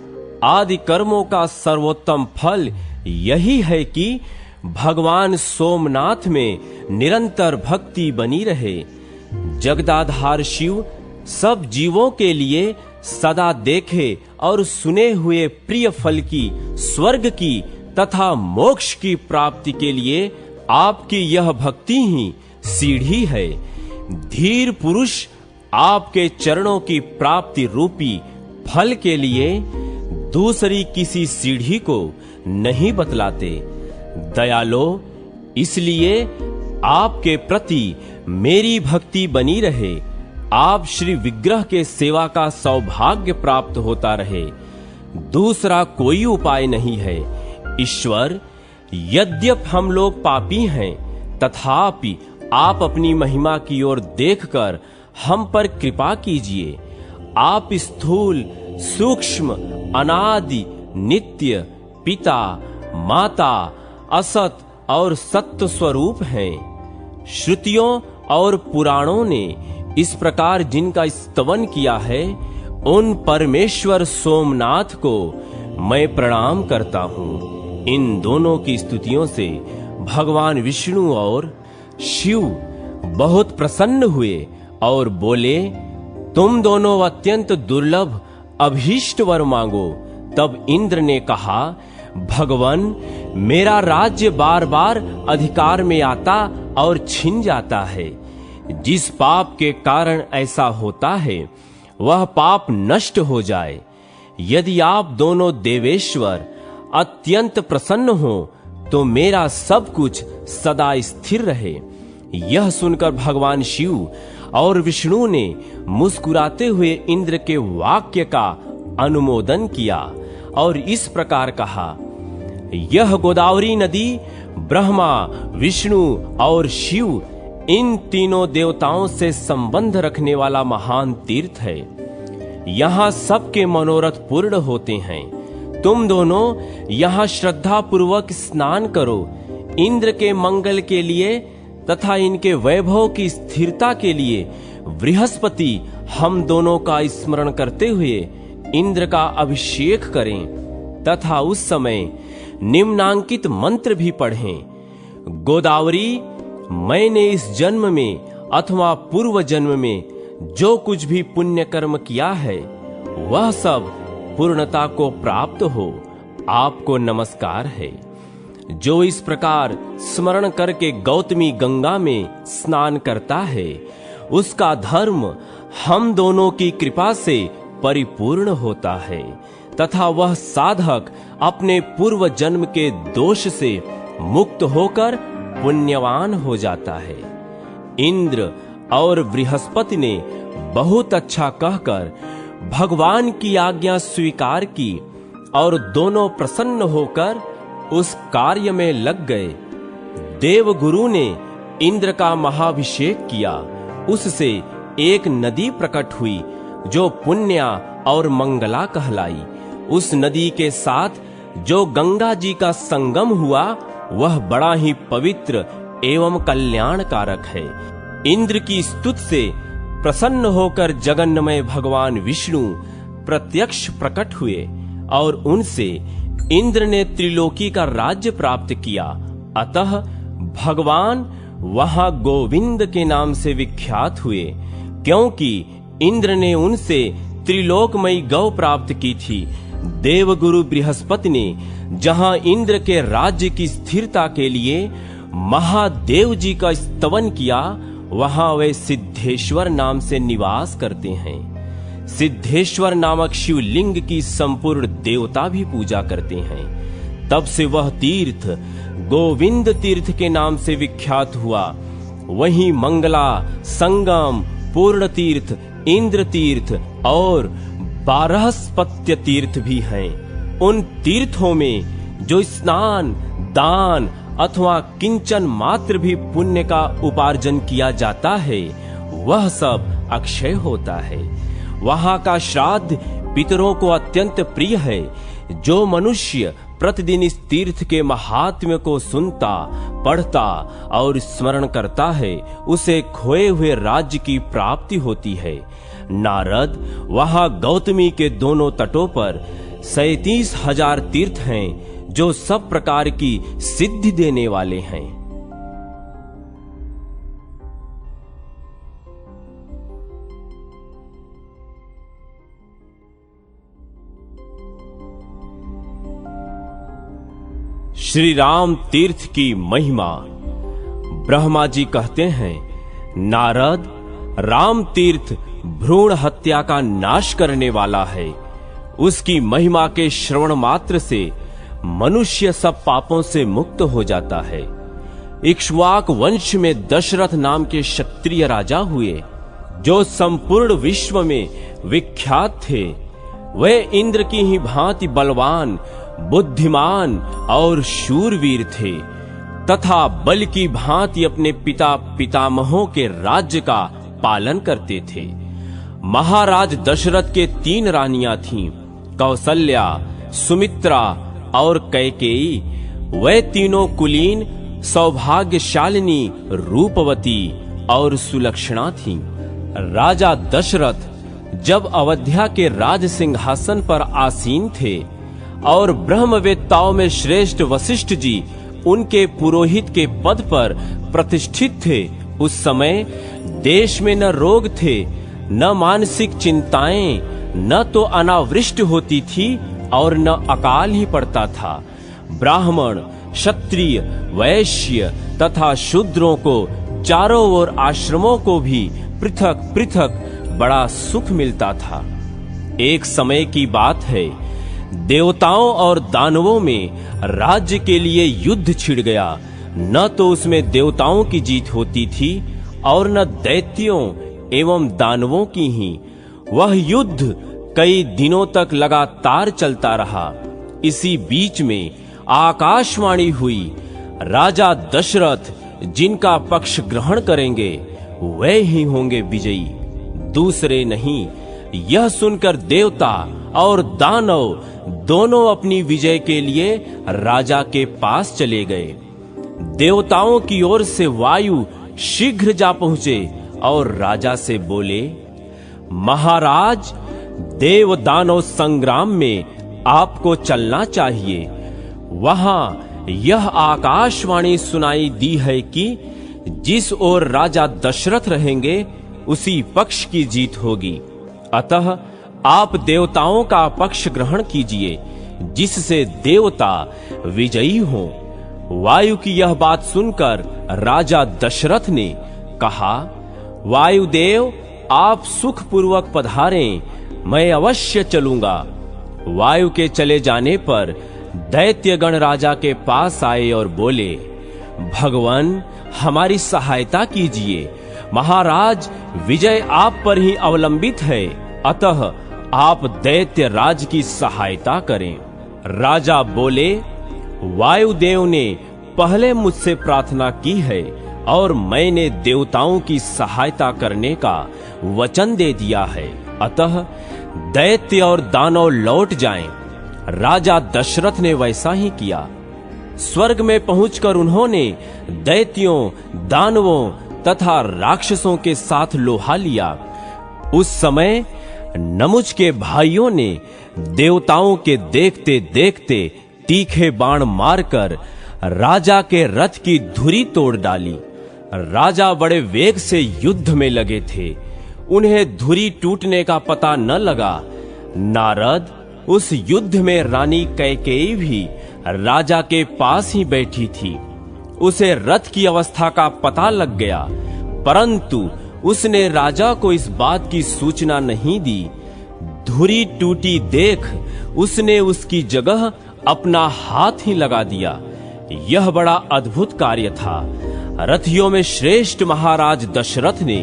आदि कर्मों का सर्वोत्तम फल यही है कि भगवान सोमनाथ में निरंतर भक्ति बनी रहे। जगदाधार शिव सब जीवों के लिए सदा देखे और सुने हुए प्रिय फल की, स्वर्ग की तथा मोक्ष की प्राप्ति के लिए आपकी यह भक्ति ही सीढ़ी है। धीर पुरुष आपके चरणों की प्राप्ति रूपी फल के लिए दूसरी किसी सीढ़ी को नहीं बतलाते। दयालो, इसलिए आपके प्रति मेरी भक्ति बनी रहे। आप श्री विग्रह के सेवा का सौभाग्य प्राप्त होता रहे। दूसरा कोई उपाय नहीं है। ईश्वर, यद्यपि हम लोग पापी हैं, तथापि आप अपनी महिमा की ओर देखकर हम पर कृपा कीजिए। आप स्थूल, सूक्ष्म, अनादि, नित्य, पिता, माता, असत और सत्य स्वरूप हैं। श्रुतियों और पुराणों ने इस प्रकार जिनका स्तवन किया है, उन परमेश्वर सोमनाथ को मैं प्रणाम करता हूँ। इन दोनों की स्तुतियों से भगवान विष्णु और शिव बहुत प्रसन्न हुए और बोले, तुम दोनों अत्यंत दुर्लभ अभीष्ट वर मांगो। तब इंद्र ने कहा, भगवान, मेरा राज्य बार बार अधिकार में आता और छिन जाता है। जिस पाप के कारण ऐसा होता है, वह पाप नष्ट हो जाए। यदि आप दोनों देवेश्वर अत्यंत प्रसन्न हो तो मेरा सब कुछ सदा स्थिर रहे। यह सुनकर भगवान शिव और विष्णु ने मुस्कुराते हुए इंद्र के वाक्य का अनुमोदन किया और इस प्रकार कहा, यह गोदावरी नदी ब्रह्मा, विष्णु और शिव इन तीनों देवताओं से संबंध रखने वाला महान तीर्थ है। यहाँ सबके मनोरथ पूर्ण होते हैं। तुम दोनों यहाँ श्रद्धा पूर्वक स्नान करो। इंद्र के मंगल के लिए तथा इनके वैभव की स्थिरता के लिए बृहस्पति हम दोनों का स्मरण करते हुए इंद्र का अभिषेक करें तथा उस समय निम्नांकित मंत्र भी पढ़ें। गोदावरी, मैंने इस जन्म में अथवा पूर्व जन्म में जो कुछ भी पुण्य कर्म किया है वह सब पूर्णता को प्राप्त हो। आपको नमस्कार है। जो इस प्रकार स्मरण करके गौतमी गंगा में स्नान करता है उसका धर्म हम दोनों की कृपा से परिपूर्ण होता है तथा वह साधक अपने पूर्व जन्म के दोष से मुक्त होकर पुण्यवान हो जाता है। इंद्र और बृहस्पति ने बहुत अच्छा कहकर भगवान की आज्ञा स्वीकार की और दोनों प्रसन्न होकर उस कार्य में लग गए। देवगुरु ने इंद्र का महाभिषेक किया। उससे एक नदी प्रकट हुई जो पुण्या और मंगला कहलाई। उस नदी के साथ जो गंगा जी का संगम हुआ वह बड़ा ही पवित्र एवं कल्याणकारक है। इंद्र की स्तुति से प्रसन्न होकर जगन्मय भगवान विष्णु प्रत्यक्ष प्रकट हुए और उनसे इंद्र ने त्रिलोकी का राज्य प्राप्त किया। अतः भगवान वहां गोविंद के नाम से विख्यात हुए, क्योंकि इंद्र ने उनसे त्रिलोकमयी गौ प्राप्त की थी। देवगुरु बृहस्पति ने जहां इंद्र के राज्य की स्थिरता के लिए महादेव जी का स्तवन किया वहां वे सिद्धेश्वर नाम से निवास करते हैं। सिद्धेश्वर नामक शिवलिंग की संपूर्ण देवता भी पूजा करते हैं। तब से वह तीर्थ गोविंद तीर्थ के नाम से विख्यात हुआ। वहीं मंगला, संगम, पूर्ण तीर्थ, इंद्र तीर्थ और बारहस्पत्य तीर्थ भी हैं। उन तीर्थों में जो स्नान, दान अथवा किंचन मात्र भी पुण्य का उपार्जन किया जाता है वह सब अक्षय होता है। वहां का श्राद्ध पितरों को अत्यंत प्रिय है। जो मनुष्य प्रतिदिन इस तीर्थ के महात्म्य को सुनता, पढ़ता और स्मरण करता है उसे खोए हुए राज्य की प्राप्ति होती है। नारद, वहां गौतमी के दोनों तटों पर 37,000 तीर्थ हैं जो सब प्रकार की सिद्धि देने वाले हैं। श्री राम तीर्थ की महिमा। ब्रह्मा जी कहते हैं, नारद, राम तीर्थ भ्रूण हत्या का नाश करने वाला है। उसकी महिमा के श्रवण मात्र से मनुष्य सब पापों से मुक्त हो जाता है। इक्ष्वाक वंश में दशरथ नाम के क्षत्रिय राजा हुए जो संपूर्ण विश्व में विख्यात थे। वे इंद्र की ही भांति बलवान, बुद्धिमान और शूरवीर थे तथा बल की भांति अपने पिता पितामहों के राज्य का पालन करते थे। महाराज दशरथ के 3 रानियां थीं, कौसल्या, सुमित्रा और कैकेयी। वे तीनों कुलीन, सौभाग्यशालिनी, रूपवती और सुलक्षणा थीं। राजा दशरथ जब अयोध्या के राज सिंहासन पर आसीन थे और ब्रह्मवेत्ताओं में श्रेष्ठ वशिष्ठ जी उनके पुरोहित के पद पर प्रतिष्ठित थे, उस समय देश में न रोग थे, न मानसिक चिंताएं, न तो अनावृष्टि होती थी और न अकाल ही पड़ता था। ब्राह्मण, क्षत्रिय, वैश्य तथा शूद्रों को चारों ओर आश्रमों को भी पृथक पृथक बड़ा सुख मिलता था। एक समय की बात है, देवताओं और दानवों में राज्य के लिए युद्ध छिड़ गया। न तो उसमें देवताओं की जीत होती थी और न दैत्यों एवं दानवों की ही। वह युद्ध कई दिनों तक लगातार चलता रहा। इसी बीच में आकाशवाणी हुई, राजा दशरथ जिनका पक्ष ग्रहण करेंगे वे ही होंगे विजयी, दूसरे नहीं। यह सुनकर देवता और दानव दोनों अपनी विजय के लिए राजा के पास चले गए। देवताओं की ओर से वायु शीघ्र जा पहुंचे और राजा से बोले, महाराज, देव दानव संग्राम में आपको चलना चाहिए। वहां यह आकाशवाणी सुनाई दी है कि जिस ओर राजा दशरथ रहेंगे उसी पक्ष की जीत होगी। अतः आप देवताओं का पक्ष ग्रहण कीजिए, जिससे देवता विजयी हों। वायु की यह बात सुनकर राजा दशरथ ने कहा, वायुदेव, आप सुखपूर्वक पधारें, मैं अवश्य चलूंगा। वायु के चले जाने पर दैत्यगण राजा के पास आए और बोले, भगवान, हमारी सहायता कीजिए। महाराज, विजय आप पर ही अवलंबित है, अतः आप दैत्य राज की सहायता करें। राजा बोले, वायुदेव ने पहले मुझसे प्रार्थना की है और मैंने देवताओं की सहायता करने का वचन दे दिया है, अतः दैत्य और दानव लौट जाएं। राजा दशरथ ने वैसा ही किया। स्वर्ग में पहुंचकर उन्होंने दैत्यों, दानवों तथा राक्षसों के साथ लोहा लिया। उस समय नमुच के भाइयों ने देवताओं के देखते देखते तीखे बाण मारकर राजा के रथ की धुरी तोड़ डाली। राजा बड़े वेग से युद्ध में लगे थे, उन्हें धुरी टूटने का पता न लगा। नारद, उस युद्ध में रानी कैकेयी भी राजा के पास ही बैठी थी। उसे रथ की अवस्था का पता लग गया, परंतु उसने राजा को इस बात की सूचना नहीं दी। धुरी टूटी देख उसने उसकी जगह अपना हाथ ही लगा दिया। यह बड़ा अद्भुत कार्य था। रथियों में श्रेष्ठ महाराज दशरथ ने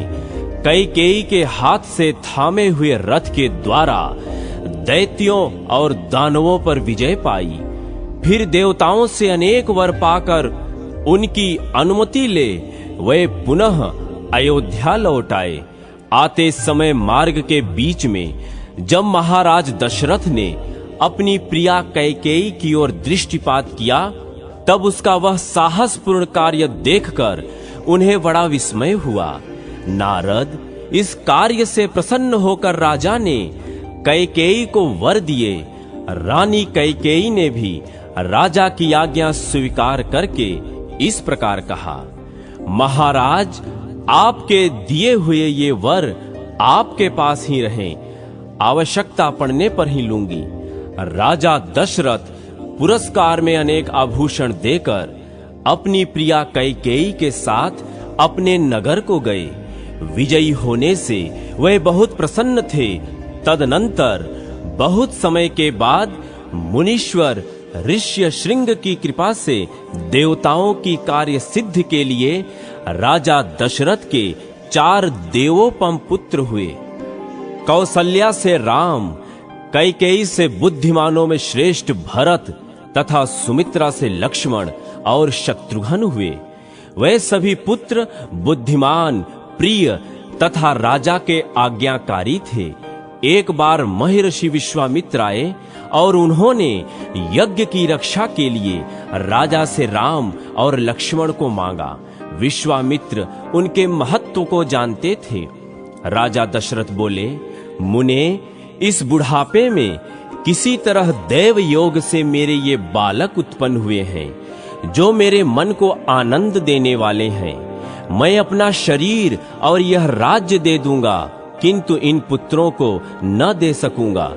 कैकेयी के हाथ से थामे हुए रथ के द्वारा दैत्यों और दानवों पर विजय पाई। फिर देवताओं से अनेक वर पाकर उनकी अनुमति ले वे पुनः अयोध्या लौट आए। आते समय मार्ग के बीच में जब महाराज दशरथ ने अपनी प्रिया कैकेयी की ओर दृष्टिपात किया, तब उसका वह साहसपूर्ण कार्य देखकर उन्हें बड़ा विस्मय हुआ। नारद, इस कार्य से प्रसन्न होकर राजा ने कैकेयी को वर दिए। रानी कैकेयी ने भी राजा की आज्ञा स्वीकार करके इस प्रकार कहा, महाराज, आपके दिए हुए ये वर आपके पास ही रहें, आवश्यकता पड़ने पर ही लूंगी। राजा दशरथ पुरस्कार में अनेक आभूषण देकर अपनी प्रिया कैकेयी के साथ अपने नगर को गए। विजयी होने से वे बहुत प्रसन्न थे। तदनंतर बहुत समय के बाद मुनीश्वर ऋष्य श्रृंग की कृपा से देवताओं की कार्य सिद्धि के लिए राजा दशरथ के 4 देवोपम पुत्र हुए। कौसल्या से राम, कैकेयी से बुद्धिमानों में श्रेष्ठ भरत तथा सुमित्रा से लक्ष्मण और शत्रुघ्न हुए। वे सभी पुत्र बुद्धिमान, प्रिय तथा राजा के आज्ञाकारी थे। एक बार महर्षि विश्वामित्र आए और उन्होंने यज्ञ की रक्षा के लिए राजा से राम और लक्ष्मण को मांगा। विश्वामित्र उनके महत्व को जानते थे। राजा दशरथ बोले, मुने, इस बुढ़ापे में किसी तरह देव योग से मेरे ये बालक उत्पन्न हुए हैं, जो मेरे मन को आनंद देने वाले हैं। मैं अपना शरीर और यह राज्य दे दूंगा, किंतु इन पुत्रों को न दे सकूंगा।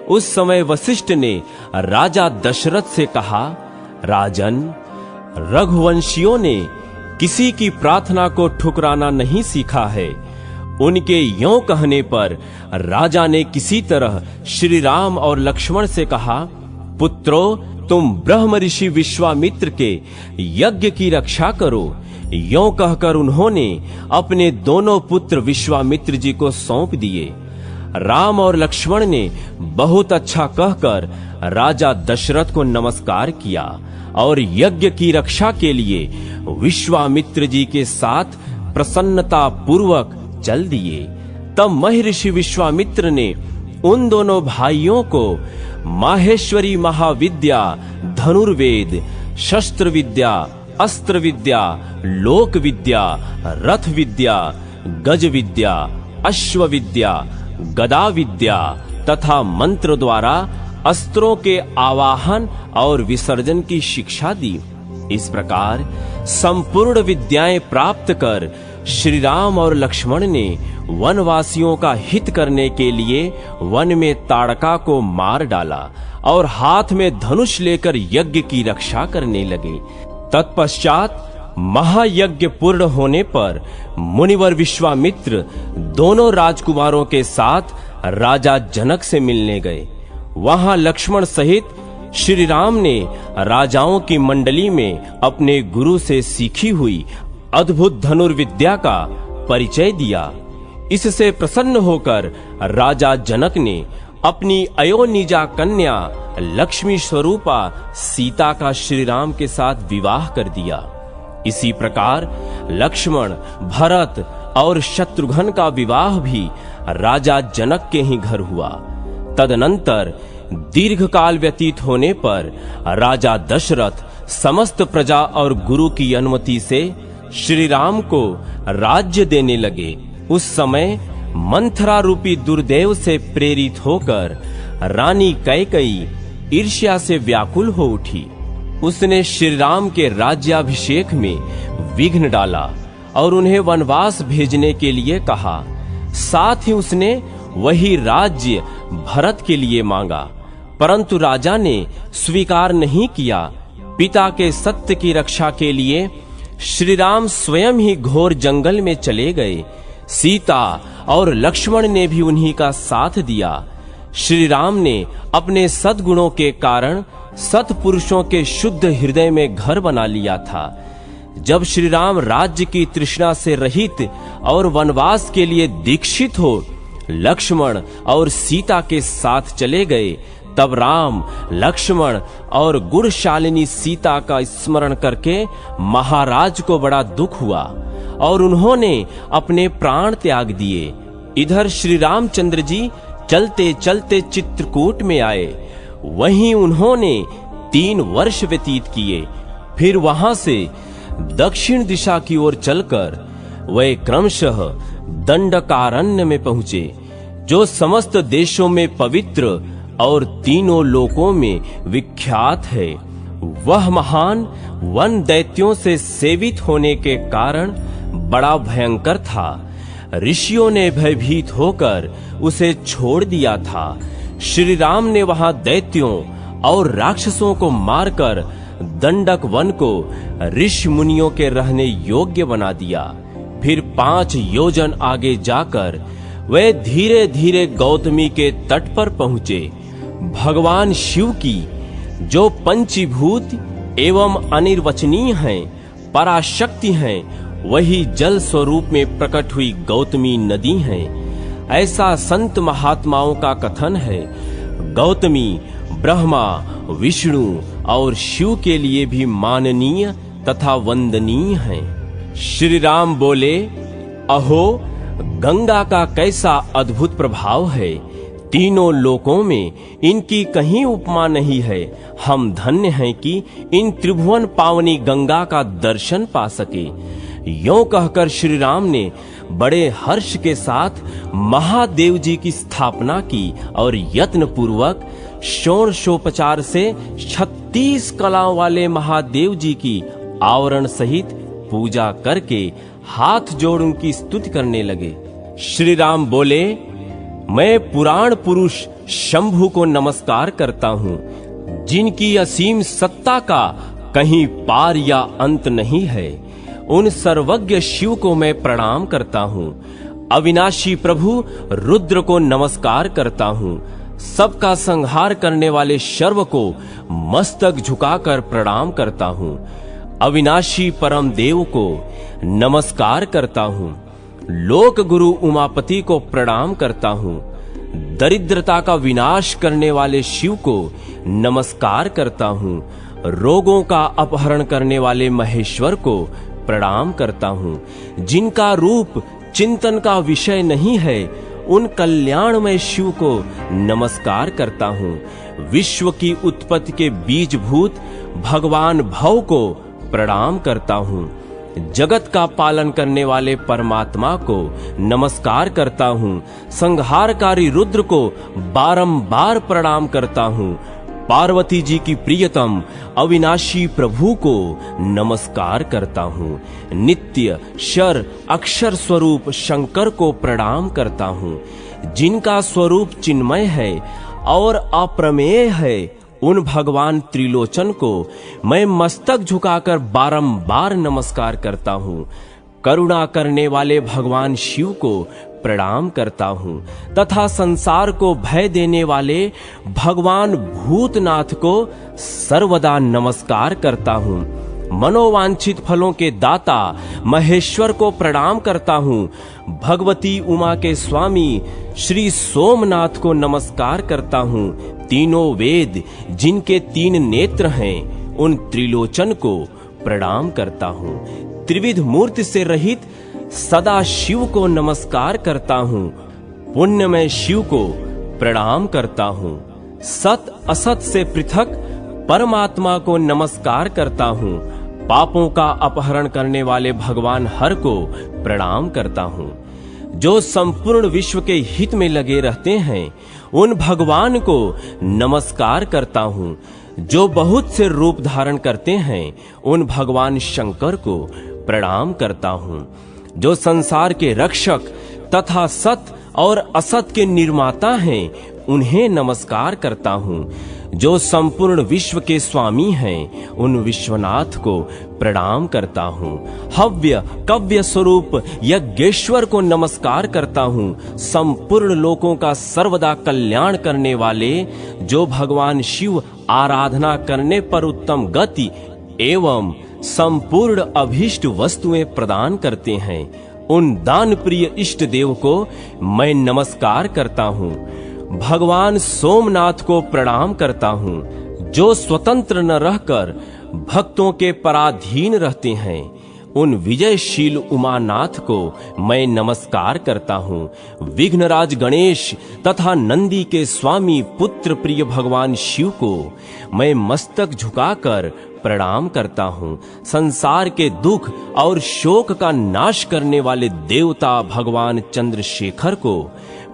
उस समय वशिष्ठ ने राजा दशरथ से कहा, राजन, रघुवंशियों ने किसी की प्रार्थना को ठुकराना नहीं सीखा है। उनके यों कहने पर राजा ने किसी तरह श्री राम और लक्ष्मण से कहा, पुत्रों, तुम ब्रह्म ऋषि विश्वामित्र के यज्ञ की रक्षा करो। यों कहकर उन्होंने अपने दोनों पुत्र विश्वामित्र जी को सौंप दिए। राम और लक्ष्मण ने बहुत अच्छा कहकर राजा दशरथ को नमस्कार किया और यज्ञ की रक्षा के लिए विश्वामित्र जी के साथ प्रसन्नता पूर्वक चल दिए। तब महर्षि विश्वामित्र ने उन दोनों भाइयों को माहेश्वरी महाविद्या, धनुर्वेद, शस्त्र विद्या, अस्त्र विद्या, लोक विद्या, रथ विद्या, गज विद्या, अश्व विद्या, गदा विद्या तथा मंत्र द्वारा अस्त्रों के आवाहन और विसर्जन की शिक्षा दी। इस प्रकार संपूर्ण विद्याएं प्राप्त कर श्री राम और लक्ष्मण ने वनवासियों का हित करने के लिए वन में ताड़का को मार डाला और हाथ में धनुष लेकर यज्ञ की रक्षा करने लगे। तत्पश्चात महायज्ञ पूर्ण होने पर मुनिवर विश्वामित्र दोनों राजकुमारों के साथ राजा जनक से मिलने गए। वहां लक्ष्मण सहित श्री राम ने राजाओं की मंडली में अपने गुरु से सीखी हुई अद्भुत धनुर्विद्या का परिचय दिया। इससे प्रसन्न होकर राजा जनक ने अपनी अयोनिजा कन्या लक्ष्मी स्वरूपा सीता का श्री राम के साथ विवाह कर दिया। इसी प्रकार लक्ष्मण, भरत और शत्रुघ्न का विवाह भी राजा जनक के ही घर हुआ। तदनंतर दीर्घ काल व्यतीत होने पर राजा दशरथ समस्त प्रजा और गुरु की अनुमति से श्री राम को राज्य देने लगे। उस समय मंथरा रूपी दुर्देव से प्रेरित होकर रानी कैकेयी ईर्ष्या से व्याकुल हो उठी। उसने श्री राम के राज्याभिषेक में विघ्न डाला और उन्हें वनवास भेजने के लिए कहा। साथ ही उसने वही राज्य भरत के लिए मांगा, परंतु राजा ने स्वीकार नहीं किया। पिता के सत्य की रक्षा के लिए श्री राम स्वयं ही घोर जंगल में चले गए। सीता और लक्ष्मण ने भी उन्हीं का साथ दिया। श्री राम ने अपने सद्गुणों के कारण सत्पुरुषों के शुद्ध हृदय में घर बना लिया था। जब श्री राम राज्य की तृष्णा से रहित और वनवास के लिए दीक्षित हो लक्ष्मण और सीता के साथ चले गए, तब राम, लक्ष्मण और गुणशालिनी सीता का स्मरण करके महाराज को बड़ा दुख हुआ और उन्होंने अपने प्राण त्याग दिए। इधर श्री रामचंद्र जी चलते चलते चित्रकूट में आए। वहीं उन्होंने 3 वर्ष व्यतीत किए। फिर वहां से दक्षिण दिशा की ओर चलकर वे क्रमशः दंडकारण्य में पहुंचे, जो समस्त देशों में पवित्र और तीनों लोकों में विख्यात है। वह महान वन दैत्यों से सेवित होने के कारण बड़ा भयंकर था। ऋषियों ने भयभीत होकर उसे छोड़ दिया था। श्री राम ने वहां दैत्यों और राक्षसों को मारकर दंडक वन को ऋषि मुनियों के रहने योग्य बना दिया। फिर 5 योजन आगे जाकर वे धीरे धीरे गौतमी के तट पर पहुंचे। भगवान शिव की जो पंचीभूत एवं अनिर्वचनीय हैं, पराशक्ति हैं, वही जल स्वरूप में प्रकट हुई गौतमी नदी हैं। ऐसा संत महात्माओं का कथन है। गौतमी ब्रह्मा, विष्णु और शिव के लिए भी माननीय तथा वंदनीय हैं। श्री राम बोले, अहो गंगा का कैसा अद्भुत प्रभाव है। तीनों लोकों में इनकी कहीं उपमा नहीं है। हम धन्य हैं कि इन त्रिभुवन पावनी गंगा का दर्शन पा सके। यों कहकर श्री राम ने बड़े हर्ष के साथ महादेव जी की स्थापना की और यत्न पूर्वक षोडशोपचार से 36 कलाओं वाले महादेव जी की आवरण सहित पूजा करके हाथ जोड़ उनकी स्तुति करने लगे। श्री राम बोले, मैं पुराण पुरुष शंभु को नमस्कार करता हूँ, जिनकी असीम सत्ता का कहीं पार या अंत नहीं है। उन सर्वज्ञ शिव को मैं प्रणाम करता हूँ। अविनाशी प्रभु रुद्र को नमस्कार करता हूँ। सबका संहार करने वाले शर्व को मस्तक झुकाकर प्रणाम करता हूँ। अविनाशी परम देव को नमस्कार करता हूँ। लोक गुरु उमापति को प्रणाम करता हूँ। दरिद्रता का विनाश करने वाले शिव को नमस्कार करता हूँ। रोगों का अपहरण करने वाले महेश्वर को प्रणाम करता हूँ। जिनका रूप चिंतन का विषय नहीं है, उन कल्याणमय शिव को नमस्कार करता हूँ। विश्व की उत्पत्ति के बीजभूत भगवान भव को प्रणाम करता हूँ। जगत का पालन करने वाले परमात्मा को नमस्कार करता हूँ। संहारकारी रुद्र को बारंबार प्रणाम करता हूँ। पार्वती जी की प्रियतम अविनाशी प्रभु को नमस्कार करता हूँ। नित्य शर अक्षर स्वरूप शंकर को प्रणाम करता हूँ। जिनका स्वरूप चिन्मय है और अप्रमेय है, उन भगवान त्रिलोचन को मैं मस्तक झुकाकर बारंबार नमस्कार करता हूँ। करुणा करने वाले भगवान शिव को प्रणाम करता हूँ तथा संसार को भय देने वाले भगवान भूतनाथ को सर्वदा नमस्कार करता हूँ। मनोवांछित फलों के दाता महेश्वर को प्रणाम करता हूँ। भगवती उमा के स्वामी श्री सोमनाथ को नमस्कार करता हूँ। तीनों वेद जिनके 3 नेत्र हैं, उन त्रिलोचन को प्रणाम करता हूँ। त्रिविध मूर्ति से रहित सदा शिव को नमस्कार करता हूँ। पुण्यमय शिव को प्रणाम करता हूँ। सत असत से पृथक परमात्मा को नमस्कार करता हूँ। पापों का अपहरण करने वाले भगवान हर को प्रणाम करता हूँ। जो संपूर्ण विश्व के हित में लगे रहते हैं, उन भगवान को नमस्कार करता हूँ। जो बहुत से रूप धारण करते हैं, उन भगवान शंकर को प्रणाम करता हूँ। जो संसार के रक्षक तथा सत और असत के निर्माता हैं, उन्हें नमस्कार करता हूँ। जो संपूर्ण विश्व के स्वामी हैं, उन विश्वनाथ को प्रणाम करता हूँ। हव्य कव्य स्वरूप यज्ञेश्वर को नमस्कार करता हूँ। संपूर्ण लोकों का सर्वदा कल्याण करने वाले जो भगवान शिव आराधना करने पर उत्तम गति एवं संपूर्ण अभीष्ट वस्तुएं प्रदान करते हैं, उन दान प्रिय इष्ट देव को मैं नमस्कार करता हूँ। भगवान सोमनाथ को प्रणाम करता हूँ। जो स्वतंत्र न रहकर भक्तों के पराधीन रहते हैं, उन विजयशील उमानाथ को मैं नमस्कार करता हूँ। विघ्नराज गणेश तथा नंदी के स्वामी पुत्र प्रिय भगवान शिव को मैं मस्तक झुकाकर प्रणाम करता हूँ। संसार के दुख और शोक का नाश करने वाले देवता भगवान चंद्रशेखर को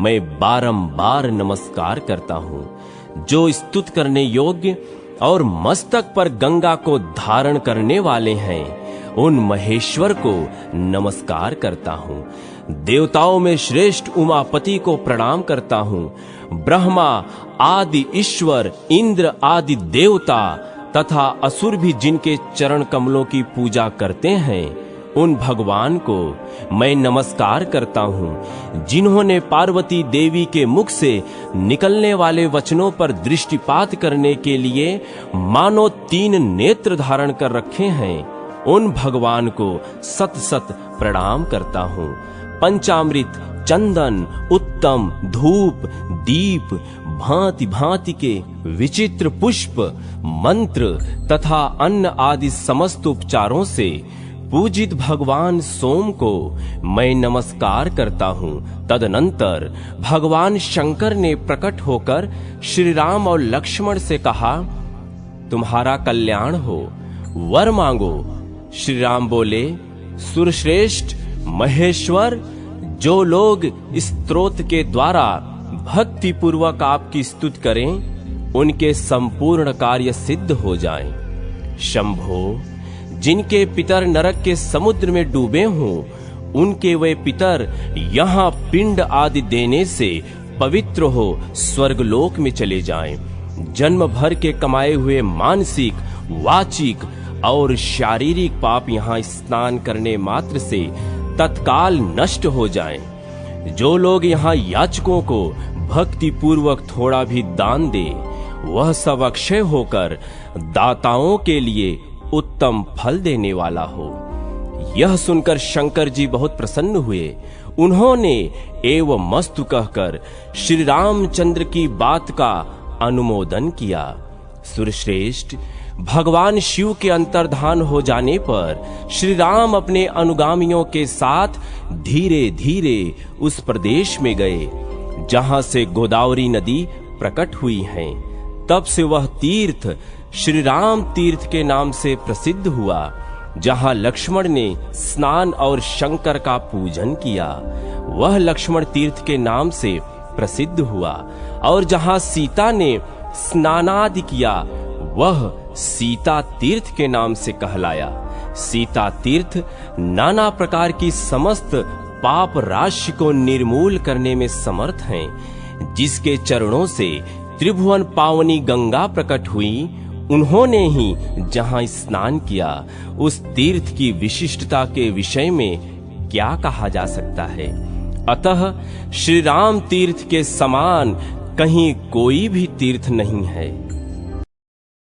मैं बारंबार नमस्कार करता हूँ। जो स्तुत करने योग्य और मस्तक पर गंगा को धारण करने वाले हैं, उन महेश्वर को नमस्कार करता हूँ। देवताओं में श्रेष्ठ उमापति को प्रणाम करता हूँ। ब्रह्मा आदि ईश्वर, इंद्र आदि देवता तथा असुर भी जिनके चरण कमलों की पूजा करते हैं, उन भगवान को मैं नमस्कार करता हूँ। जिन्होंने पार्वती देवी के मुख से निकलने वाले वचनों पर दृष्टिपात करने के लिए मानो 3 नेत्र धारण कर रखे हैं, उन भगवान को सत सत प्रणाम करता हूँ। पंचामृत, चंदन, उत्तम धूप, दीप, भांति भांति के विचित्र पुष्प, मंत्र तथा अन्न आदि समस्त उपचारों से पूजित भगवान सोम को मैं नमस्कार करता हूँ। तदनंतर भगवान शंकर ने प्रकट होकर श्री राम और लक्ष्मण से कहा, तुम्हारा कल्याण हो, वर मांगो। श्री राम बोले, सुरश्रेष्ठ महेश्वर, जो लोग स्तोत्र के द्वारा भक्ति पूर्वक आपकी स्तुति करें, उनके संपूर्ण कार्य सिद्ध हो जाएं। शंभो, जिनके पितर नरक के समुद्र में डूबे हों, उनके वे पितर यहाँ पिंड आदि देने से पवित्र हो स्वर्गलोक में चले जाएं। जन्म भर के कमाए हुए मानसिक, वाचिक और शारीरिक पाप यहाँ स्नान करने मात्र से तत्काल नष्ट हो जाएं। जो लोग यहाँ याचकों को भक्ति पूर्वक थोड़ा भी दान दे, वह सब अक्षय होकर दाताओं के लिए उत्तम फल देने वाला हो। यह सुनकर शंकर जी बहुत प्रसन्न हुए। उन्होंने एवं मस्तु कहकर श्री रामचंद्र की बात का अनुमोदन किया। सुरश्रेष्ठ, भगवान शिव के अंतर्धान हो जाने पर श्री राम अपने अनुगामियों के साथ धीरे धीरे उस प्रदेश में गए। जहां से गोदावरी नदी प्रकट हुई है। तब से वह तीर्थ श्री राम तीर्थ के नाम से प्रसिद्ध हुआ। जहां लक्ष्मण ने स्नान और शंकर का पूजन किया, वह लक्ष्मण तीर्थ के नाम से प्रसिद्ध हुआ। और जहां सीता ने स्नानादि किया, वह सीता तीर्थ के नाम से कहलाया। सीता तीर्थ नाना प्रकार की समस्त पाप राशि को निर्मूल करने में समर्थ हैं। जिसके चरणों से त्रिभुवन पावनी गंगा प्रकट हुई, उन्होंने ही जहां स्नान किया, उस तीर्थ की विशिष्टता के विषय में क्या कहा जा सकता है। अतः श्री राम तीर्थ के समान कहीं कोई भी तीर्थ नहीं है।